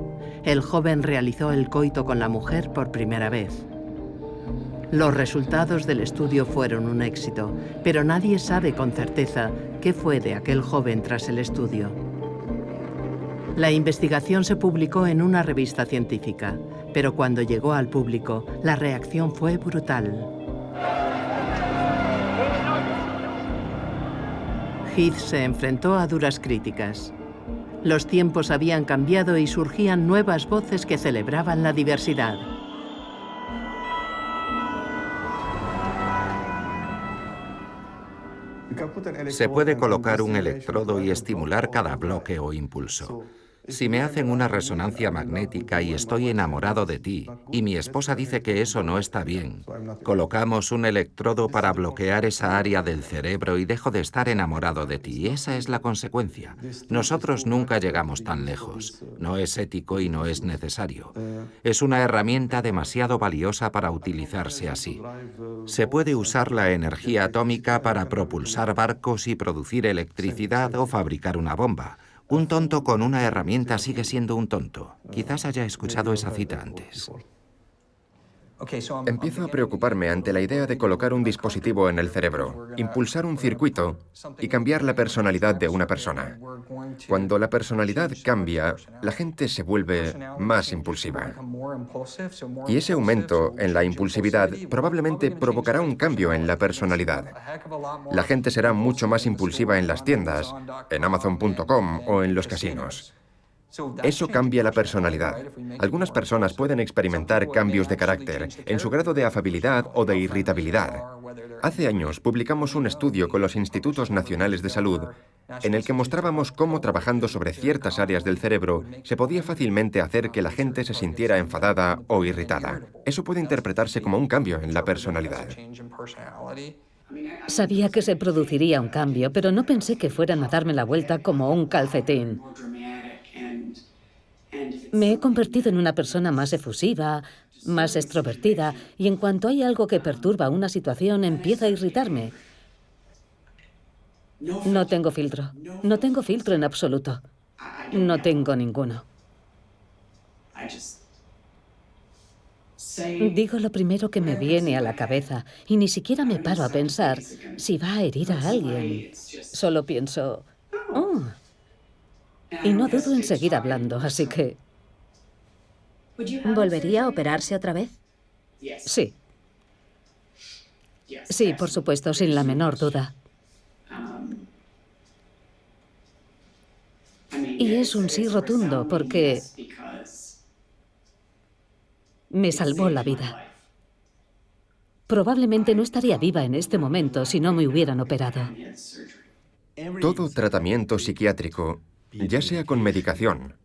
El joven realizó el coito con la mujer por primera vez. Los resultados del estudio fueron un éxito, pero nadie sabe con certeza qué fue de aquel joven tras el estudio. La investigación se publicó en una revista científica, pero cuando llegó al público, la reacción fue brutal. Heath se enfrentó a duras críticas. Los tiempos habían cambiado y surgían nuevas voces que celebraban la diversidad. Se puede colocar un electrodo y estimular cada bloque o impulso. Si me hacen una resonancia magnética y estoy enamorado de ti, y mi esposa dice que eso no está bien, colocamos un electrodo para bloquear esa área del cerebro y dejo de estar enamorado de ti. Esa es la consecuencia. Nosotros nunca llegamos tan lejos. No es ético y no es necesario. Es una herramienta demasiado valiosa para utilizarse así. Se puede usar la energía atómica para propulsar barcos y producir electricidad o fabricar una bomba. Un tonto con una herramienta sigue siendo un tonto. Quizás haya escuchado esa cita antes. Empiezo a preocuparme ante la idea de colocar un dispositivo en el cerebro, impulsar un circuito y cambiar la personalidad de una persona. Cuando la personalidad cambia, la gente se vuelve más impulsiva. Y ese aumento en la impulsividad probablemente provocará un cambio en la personalidad. La gente será mucho más impulsiva en las tiendas, en Amazon.com o en los casinos. Eso cambia la personalidad. Algunas personas pueden experimentar cambios de carácter en su grado de afabilidad o de irritabilidad. Hace años publicamos un estudio con los Institutos Nacionales de Salud en el que mostrábamos cómo trabajando sobre ciertas áreas del cerebro se podía fácilmente hacer que la gente se sintiera enfadada o irritada. Eso puede interpretarse como un cambio en la personalidad. Sabía que se produciría un cambio, pero no pensé que fueran a darme la vuelta como un calcetín. Me he convertido en una persona más efusiva, más extrovertida, y en cuanto hay algo que perturba una situación, empieza a irritarme. No tengo filtro. No tengo filtro en absoluto. No tengo ninguno. Digo lo primero que me viene a la cabeza y ni siquiera me paro a pensar si va a herir a alguien. Solo pienso, oh. Y no dudo en seguir hablando, así que... ¿Volvería a operarse otra vez? Sí. Sí, por supuesto, sin la menor duda. Y es un sí rotundo porque me salvó la vida. Probablemente no estaría viva en este momento si no me hubieran operado. Todo tratamiento psiquiátrico, ya sea con medicación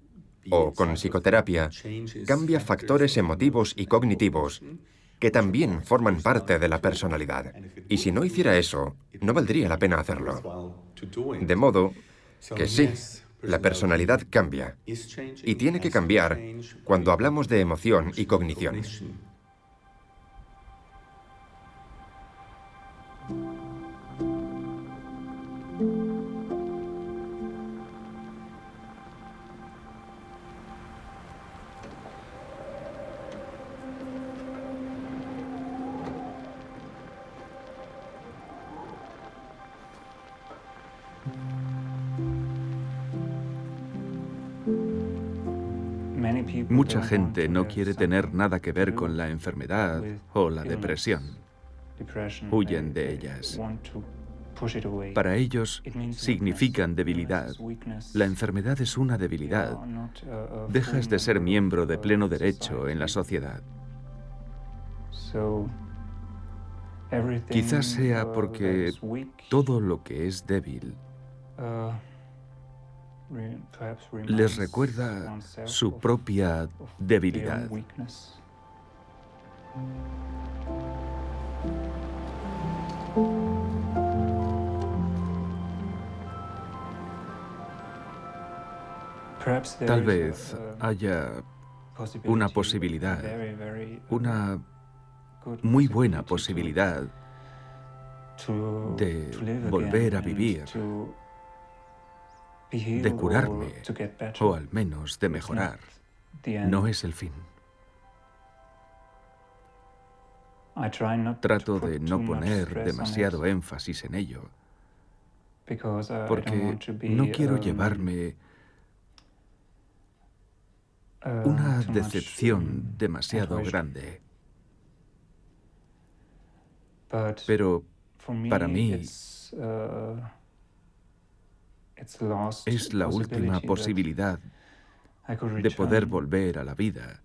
o con psicoterapia, cambia factores emotivos y cognitivos que también forman parte de la personalidad. Y si no hiciera eso, no valdría la pena hacerlo. De modo que sí, la personalidad cambia. Y tiene que cambiar cuando hablamos de emoción y cognición. Mucha gente no quiere tener nada que ver con la enfermedad o la depresión. Huyen de ellas. Para ellos significan debilidad. La enfermedad es una debilidad. Dejas de ser miembro de pleno derecho en la sociedad. Quizás sea porque todo lo que es débil les recuerda su propia debilidad. Tal vez haya una posibilidad, una muy buena posibilidad de volver a vivir, de curarme, o al menos de mejorar. No es el fin. Trato de no poner demasiado énfasis en ello, porque no quiero llevarme una decepción demasiado grande. Pero para mí es la última posibilidad de poder volver a la vida,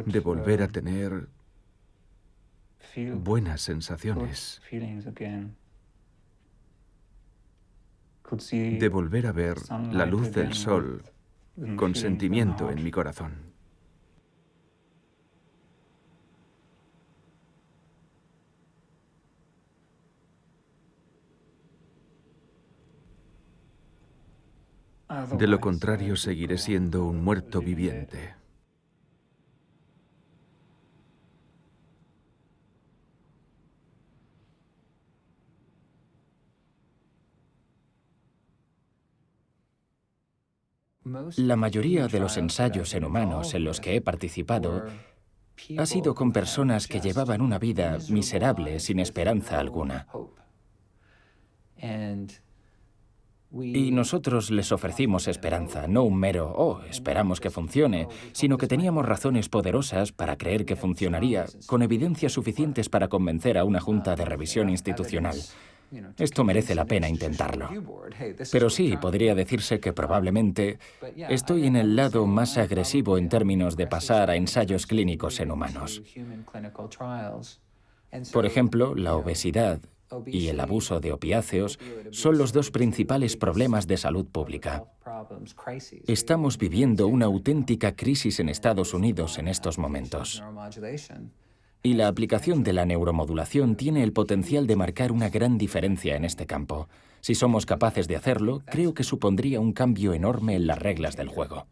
de volver a tener buenas sensaciones. de volver a ver la luz del sol con sentimiento en mi corazón. De lo contrario, seguiré siendo un muerto viviente. La mayoría de los ensayos en humanos en los que he participado ha sido con personas que llevaban una vida miserable sin esperanza alguna. Y nosotros les ofrecimos esperanza, no un mero, oh, esperamos que funcione, sino que teníamos razones poderosas para creer que funcionaría, con evidencias suficientes para convencer a una junta de revisión institucional. Esto merece la pena intentarlo. Pero sí, podría decirse que probablemente estoy en el lado más agresivo en términos de pasar a ensayos clínicos en humanos. Por ejemplo, la obesidad y el abuso de opiáceos son los dos principales problemas de salud pública. Estamos viviendo una auténtica crisis en Estados Unidos en estos momentos. Y la aplicación de la neuromodulación tiene el potencial de marcar una gran diferencia en este campo. Si somos capaces de hacerlo, creo que supondría un cambio enorme en las reglas del juego.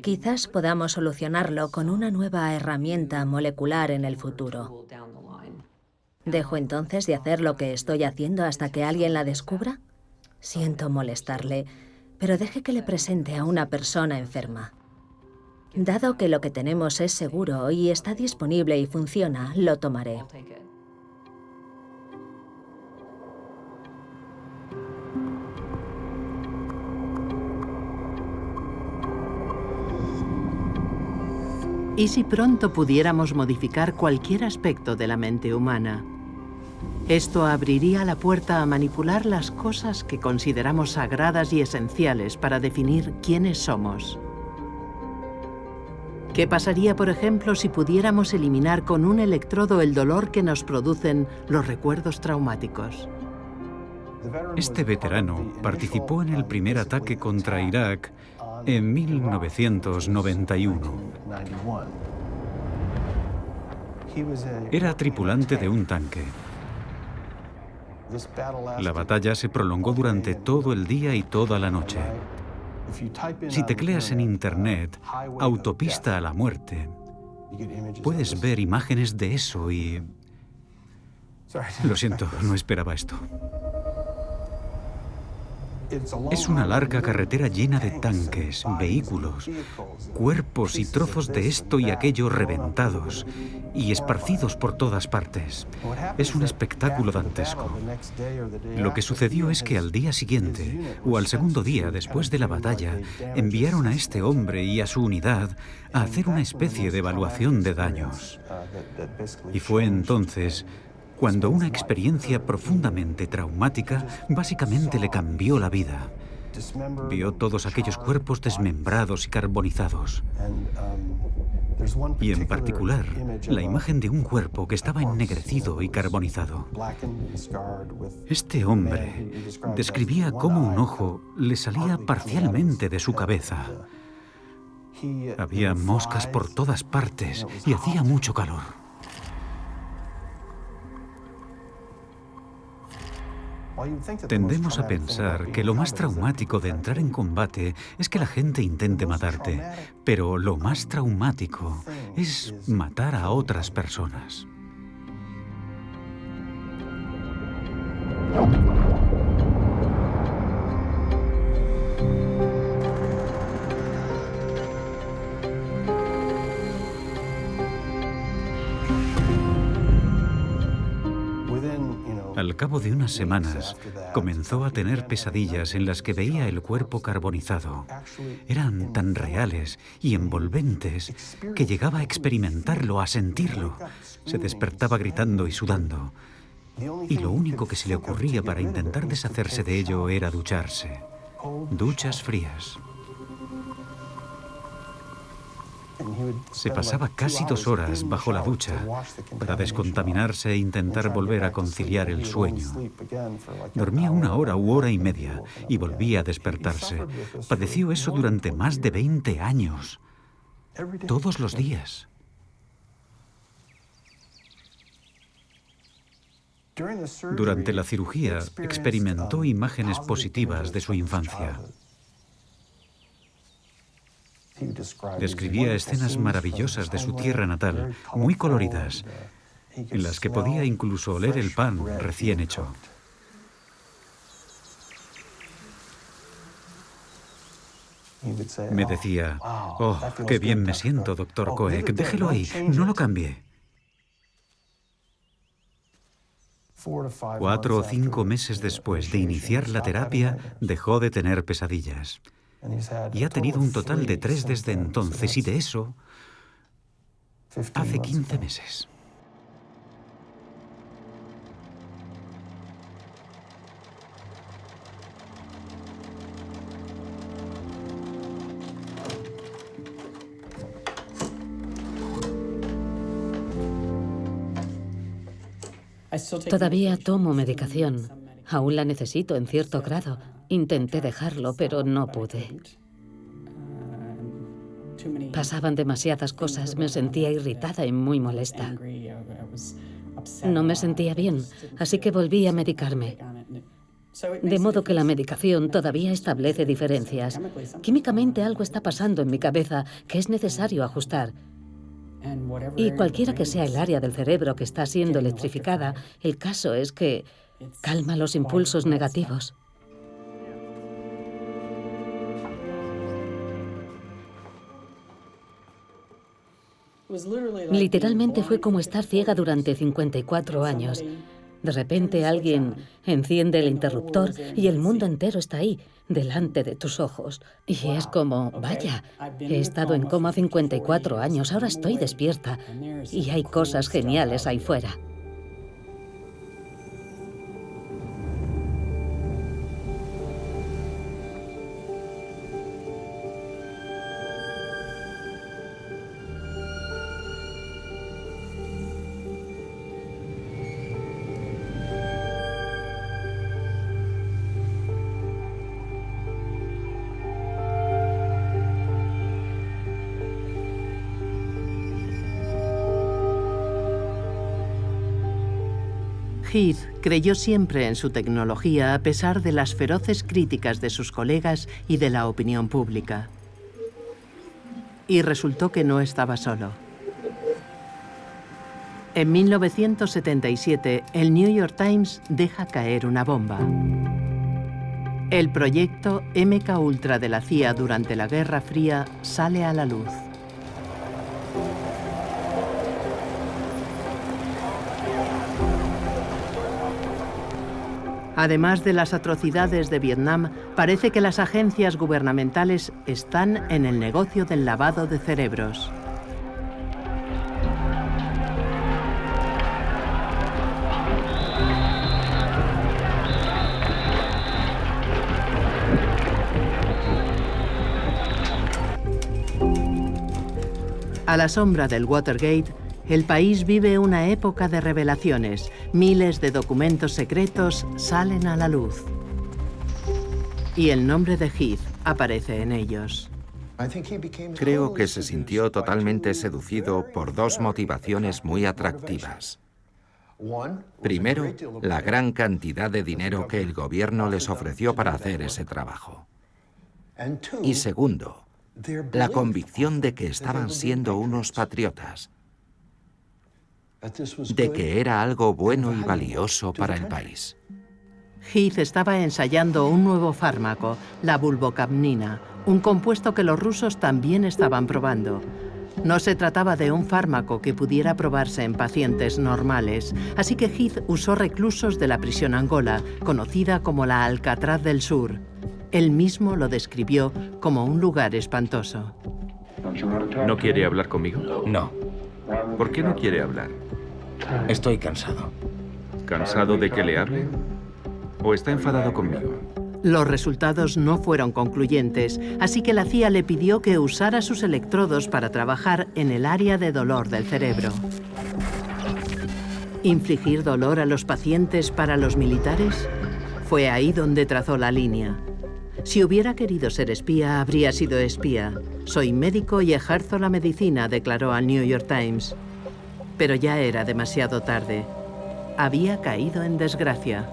Quizás podamos solucionarlo con una nueva herramienta molecular en el futuro. ¿Dejo entonces de hacer lo que estoy haciendo hasta que alguien la descubra? Siento molestarle, pero deje que le presente a una persona enferma. Dado que lo que tenemos es seguro y está disponible y funciona, lo tomaré. ¿Y si pronto pudiéramos modificar cualquier aspecto de la mente humana? Esto abriría la puerta a manipular las cosas que consideramos sagradas y esenciales para definir quiénes somos. ¿Qué pasaría, por ejemplo, si pudiéramos eliminar con un electrodo el dolor que nos producen los recuerdos traumáticos? Este veterano participó en el primer ataque contra Irak en 1991. Era tripulante de un tanque. La batalla se prolongó durante todo el día y toda la noche. Si tecleas en Internet "autopista a la muerte", puedes ver imágenes de eso y... Lo siento, no esperaba esto. Es una larga carretera llena de tanques, vehículos, cuerpos y trozos de esto y aquello reventados y esparcidos por todas partes. Es un espectáculo dantesco. Lo que sucedió es que al día siguiente, o al segundo día después de la batalla, enviaron a este hombre y a su unidad a hacer una especie de evaluación de daños. Y fue entonces cuando una experiencia profundamente traumática básicamente le cambió la vida. Vio todos aquellos cuerpos desmembrados y carbonizados. Y en particular, la imagen de un cuerpo que estaba ennegrecido y carbonizado. Este hombre describía cómo un ojo le salía parcialmente de su cabeza. Había moscas por todas partes y hacía mucho calor. Tendemos a pensar que lo más traumático de entrar en combate es que la gente intente matarte, pero lo más traumático es matar a otras personas. Al cabo de unas semanas, comenzó a tener pesadillas en las que veía el cuerpo carbonizado. Eran tan reales y envolventes que llegaba a experimentarlo, a sentirlo. Se despertaba gritando y sudando. Y lo único que se le ocurría para intentar deshacerse de ello era ducharse. Duchas frías. Se pasaba casi 2 horas bajo la ducha para descontaminarse e intentar volver a conciliar el sueño. Dormía 1 hora u hora y media y volvía a despertarse. Padeció eso durante más de 20 años. Todos los días. Durante la cirugía, experimentó imágenes positivas de su infancia. Describía escenas maravillosas de su tierra natal, muy coloridas, en las que podía incluso oler el pan recién hecho. Me decía, «Oh, qué bien me siento, doctor Coek, déjelo ahí, no lo cambie». 4 o 5 meses después de iniciar la terapia, dejó de tener pesadillas. Y ha tenido un total de 3 desde entonces, y de eso, hace 15 meses. Todavía tomo medicación. Aún la necesito en cierto grado. Intenté dejarlo, pero no pude. Pasaban demasiadas cosas, me sentía irritada y muy molesta. No me sentía bien, así que volví a medicarme. De modo que la medicación todavía establece diferencias. Químicamente algo está pasando en mi cabeza que es necesario ajustar. Y cualquiera que sea el área del cerebro que está siendo electrificada, el caso es que calma los impulsos negativos. Literalmente fue como estar ciega durante 54 años. De repente alguien enciende el interruptor y el mundo entero está ahí, delante de tus ojos. Y es como, vaya, he estado en coma 54 años, ahora estoy despierta. Y hay cosas geniales ahí fuera. Heath creyó siempre en su tecnología a pesar de las feroces críticas de sus colegas y de la opinión pública. Y resultó que no estaba solo. En 1977, el New York Times deja caer una bomba. El proyecto MK Ultra de la CIA durante la Guerra Fría sale a la luz. Además de las atrocidades de Vietnam, parece que las agencias gubernamentales están en el negocio del lavado de cerebros. A la sombra del Watergate, el país vive una época de revelaciones. Miles de documentos secretos salen a la luz. Y el nombre de Heath aparece en ellos. Creo que se sintió totalmente seducido por 2 motivaciones muy atractivas. Primero, la gran cantidad de dinero que el gobierno les ofreció para hacer ese trabajo. Y segundo, la convicción de que estaban siendo unos patriotas, de que era algo bueno y valioso para el país. Heath estaba ensayando un nuevo fármaco, la bulvocapnina, un compuesto que los rusos también estaban probando. No se trataba de un fármaco que pudiera probarse en pacientes normales, así que Heath usó reclusos de la prisión Angola, conocida como la Alcatraz del Sur. Él mismo lo describió como un lugar espantoso. ¿No quiere hablar conmigo? No. ¿Por qué no quiere hablar? Estoy cansado. ¿Cansado de que le hable? ¿O está enfadado conmigo? Los resultados no fueron concluyentes, así que la CIA le pidió que usara sus electrodos para trabajar en el área de dolor del cerebro. ¿Infligir dolor a los pacientes para los militares? Fue ahí donde trazó la línea. Si hubiera querido ser espía, habría sido espía. Soy médico y ejerzo la medicina, declaró al New York Times. Pero ya era demasiado tarde. Había caído en desgracia.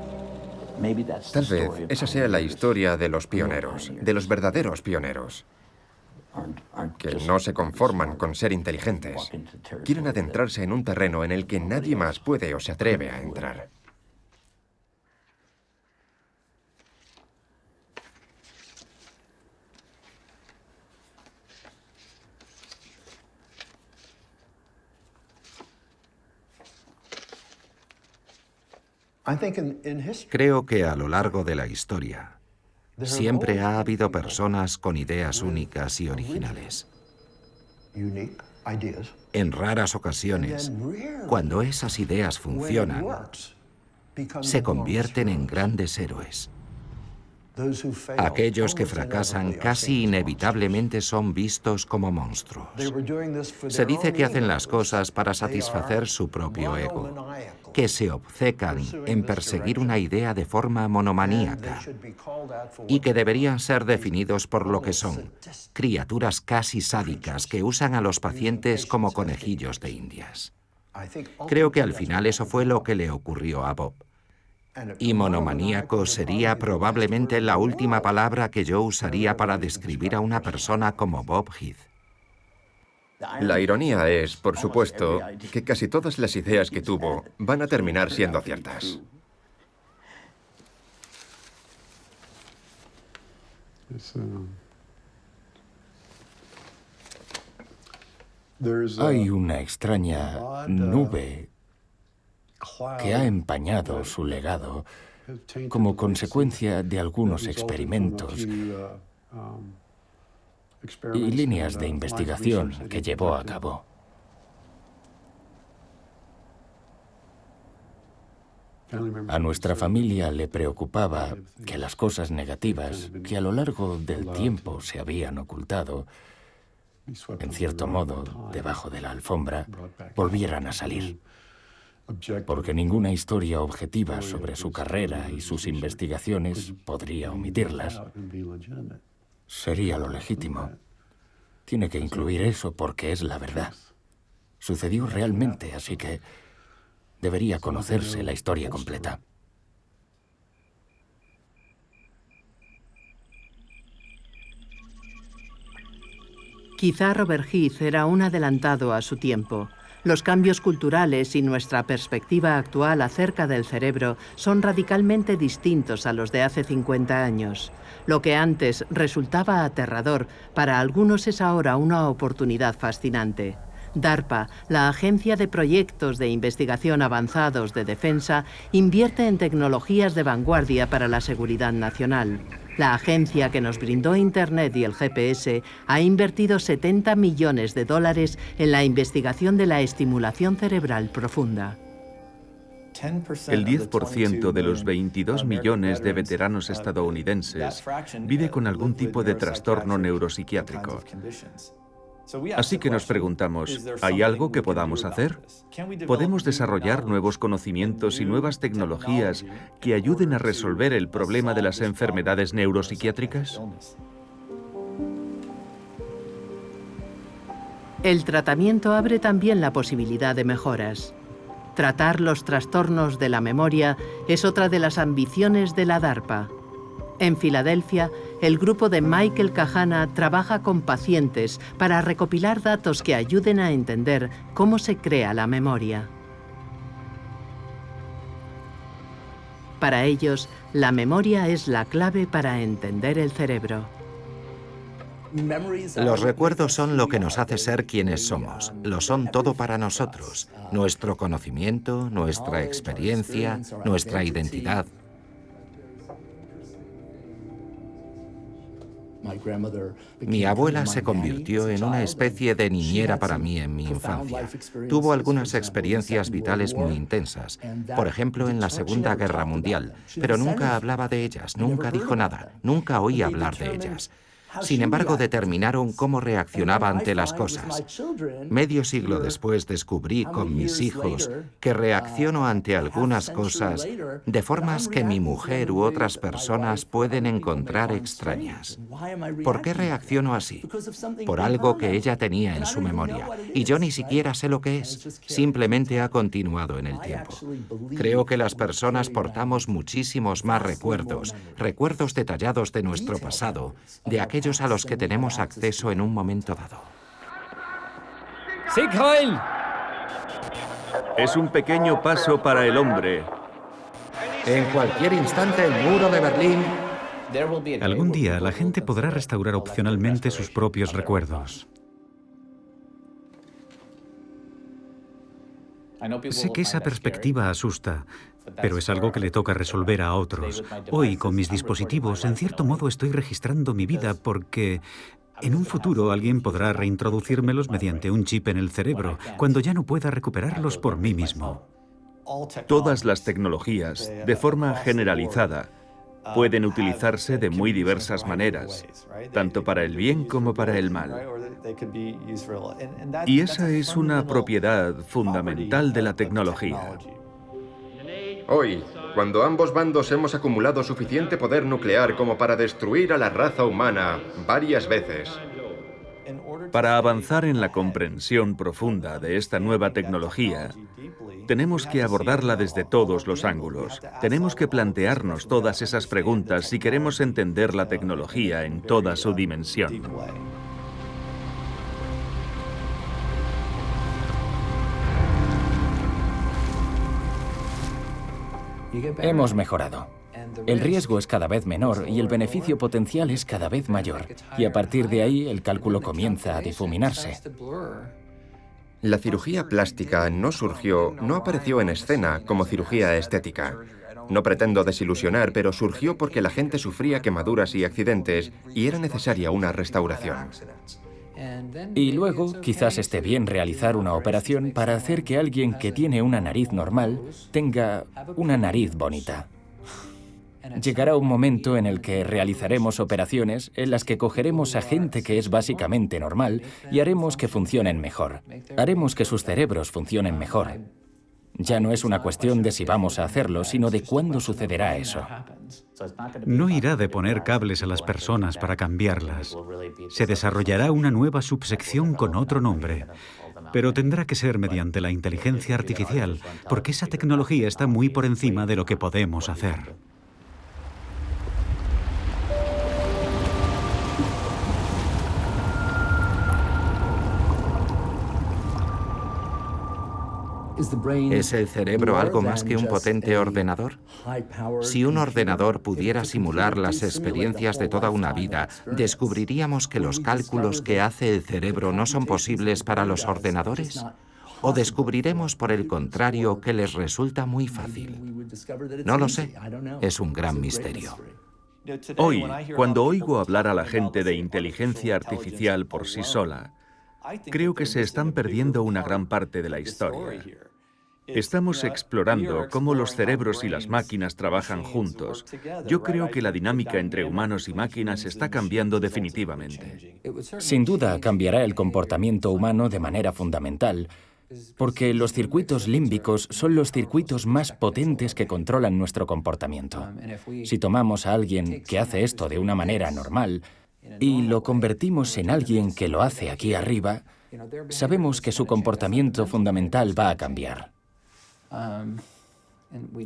Tal vez esa sea la historia de los pioneros, de los verdaderos pioneros, que no se conforman con ser inteligentes. Quieren adentrarse en un terreno en el que nadie más puede o se atreve a entrar. Creo que a lo largo de la historia siempre ha habido personas con ideas únicas y originales. En raras ocasiones, cuando esas ideas funcionan, se convierten en grandes héroes. Aquellos que fracasan casi inevitablemente son vistos como monstruos. Se dice que hacen las cosas para satisfacer su propio ego, que se obcecan en perseguir una idea de forma monomaníaca y que deberían ser definidos por lo que son, criaturas casi sádicas que usan a los pacientes como conejillos de indias. Creo que al final eso fue lo que le ocurrió a Bob. Y monomaníaco sería probablemente la última palabra que yo usaría para describir a una persona como Bob Heath. La ironía es, por supuesto, que casi todas las ideas que tuvo van a terminar siendo ciertas. Hay una extraña nube que ha empañado su legado como consecuencia de algunos experimentos y líneas de investigación que llevó a cabo. A nuestra familia le preocupaba que las cosas negativas que a lo largo del tiempo se habían ocultado, en cierto modo, debajo de la alfombra, volvieran a salir. Porque ninguna historia objetiva sobre su carrera y sus investigaciones podría omitirlas. Sería lo legítimo. Tiene que incluir eso porque es la verdad. Sucedió realmente, así que debería conocerse la historia completa. Quizá Robert Heath era un adelantado a su tiempo. Los cambios culturales y nuestra perspectiva actual acerca del cerebro son radicalmente distintos a los de hace 50 años. Lo que antes resultaba aterrador, para algunos es ahora una oportunidad fascinante. DARPA, la Agencia de Proyectos de Investigación Avanzados de Defensa, invierte en tecnologías de vanguardia para la seguridad nacional. La agencia que nos brindó Internet y el GPS ha invertido $70 millones en la investigación de la estimulación cerebral profunda. El 10% de los 22 millones de veteranos estadounidenses vive con algún tipo de trastorno neuropsiquiátrico. Así que nos preguntamos, ¿hay algo que podamos hacer? ¿Podemos desarrollar nuevos conocimientos y nuevas tecnologías que ayuden a resolver el problema de las enfermedades neuropsiquiátricas? El tratamiento abre también la posibilidad de mejoras. Tratar los trastornos de la memoria es otra de las ambiciones de la DARPA. En Filadelfia, el grupo de Michael Kahana trabaja con pacientes para recopilar datos que ayuden a entender cómo se crea la memoria. Para ellos, la memoria es la clave para entender el cerebro. Los recuerdos son lo que nos hace ser quienes somos. Lo son todo para nosotros. Nuestro conocimiento, nuestra experiencia, nuestra identidad. Mi abuela se convirtió en una especie de niñera para mí en mi infancia. Tuvo algunas experiencias vitales muy intensas, por ejemplo en la Segunda Guerra Mundial, pero nunca hablaba de ellas, nunca dijo nada, nunca oí hablar de ellas. Sin embargo, determinaron cómo reaccionaba ante las cosas. Medio siglo después descubrí con mis hijos que reacciono ante algunas cosas de formas que mi mujer u otras personas pueden encontrar extrañas. ¿Por qué reacciono así? Por algo que ella tenía en su memoria, y yo ni siquiera sé lo que es. Simplemente ha continuado en el tiempo. Creo que las personas portamos muchísimos más recuerdos, recuerdos detallados de nuestro pasado, de aquellos a los que tenemos acceso en un momento dado. ¡Sieg Heil! Es un pequeño paso para el hombre. En cualquier instante el muro de Berlín... Algún día la gente podrá restaurar opcionalmente sus propios recuerdos. Sé que esa perspectiva asusta, pero es algo que le toca resolver a otros. Hoy, con mis dispositivos, en cierto modo estoy registrando mi vida porque en un futuro alguien podrá reintroducírmelos mediante un chip en el cerebro, cuando ya no pueda recuperarlos por mí mismo. Todas las tecnologías, de forma generalizada, pueden utilizarse de muy diversas maneras, tanto para el bien como para el mal. Y esa es una propiedad fundamental de la tecnología. Hoy, cuando ambos bandos hemos acumulado suficiente poder nuclear como para destruir a la raza humana varias veces. Para avanzar en la comprensión profunda de esta nueva tecnología, tenemos que abordarla desde todos los ángulos. Tenemos que plantearnos todas esas preguntas si queremos entender la tecnología en toda su dimensión. Hemos mejorado. El riesgo es cada vez menor y el beneficio potencial es cada vez mayor. Y a partir de ahí el cálculo comienza a difuminarse. La cirugía plástica no apareció en escena como cirugía estética. No pretendo desilusionar, pero surgió porque la gente sufría quemaduras y accidentes y era necesaria una restauración. Y luego, quizás esté bien realizar una operación para hacer que alguien que tiene una nariz normal tenga una nariz bonita. Llegará un momento en el que realizaremos operaciones en las que cogeremos a gente que es básicamente normal y haremos que funcionen mejor. Haremos que sus cerebros funcionen mejor. Ya no es una cuestión de si vamos a hacerlo, sino de cuándo sucederá eso. No irá de poner cables a las personas para cambiarlas. Se desarrollará una nueva subsección con otro nombre. Pero tendrá que ser mediante la inteligencia artificial, porque esa tecnología está muy por encima de lo que podemos hacer. ¿Es el cerebro algo más que un potente ordenador? Si un ordenador pudiera simular las experiencias de toda una vida, ¿descubriríamos que los cálculos que hace el cerebro no son posibles para los ordenadores? ¿O descubriremos, por el contrario, que les resulta muy fácil? No lo sé. Es un gran misterio. Hoy, cuando oigo hablar a la gente de inteligencia artificial por sí sola, creo que se están perdiendo una gran parte de la historia. Estamos explorando cómo los cerebros y las máquinas trabajan juntos. Yo creo que la dinámica entre humanos y máquinas está cambiando definitivamente. Sin duda cambiará el comportamiento humano de manera fundamental, porque los circuitos límbicos son los circuitos más potentes que controlan nuestro comportamiento. Si tomamos a alguien que hace esto de una manera normal y lo convertimos en alguien que lo hace aquí arriba, sabemos que su comportamiento fundamental va a cambiar.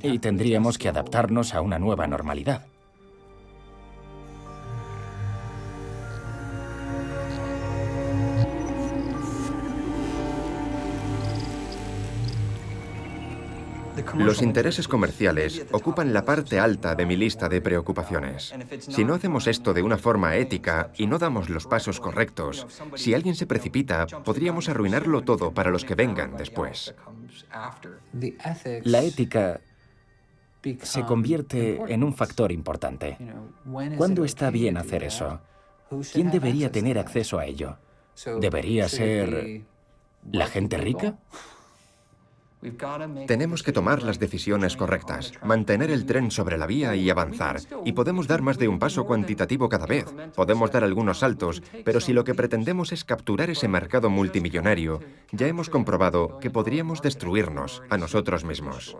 Y tendríamos que adaptarnos a una nueva normalidad. Los intereses comerciales ocupan la parte alta de mi lista de preocupaciones. Si no hacemos esto de una forma ética y no damos los pasos correctos, si alguien se precipita, podríamos arruinarlo todo para los que vengan después. La ética se convierte en un factor importante. ¿Cuándo está bien hacer eso? ¿Quién debería tener acceso a ello? ¿Debería ser la gente rica? Tenemos que tomar las decisiones correctas, mantener el tren sobre la vía y avanzar. Y podemos dar más de un paso cuantitativo cada vez. Podemos dar algunos saltos, pero si lo que pretendemos es capturar ese mercado multimillonario, ya hemos comprobado que podríamos destruirnos a nosotros mismos.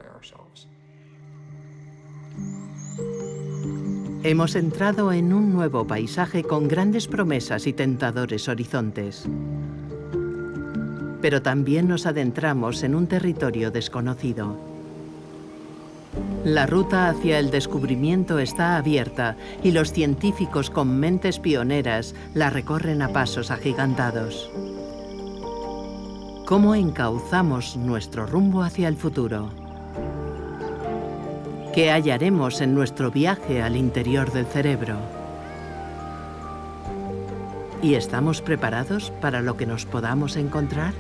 Hemos entrado en un nuevo paisaje con grandes promesas y tentadores horizontes. Pero también nos adentramos en un territorio desconocido. La ruta hacia el descubrimiento está abierta y los científicos con mentes pioneras la recorren a pasos agigantados. ¿Cómo encauzamos nuestro rumbo hacia el futuro? ¿Qué hallaremos en nuestro viaje al interior del cerebro? ¿Y estamos preparados para lo que nos podamos encontrar?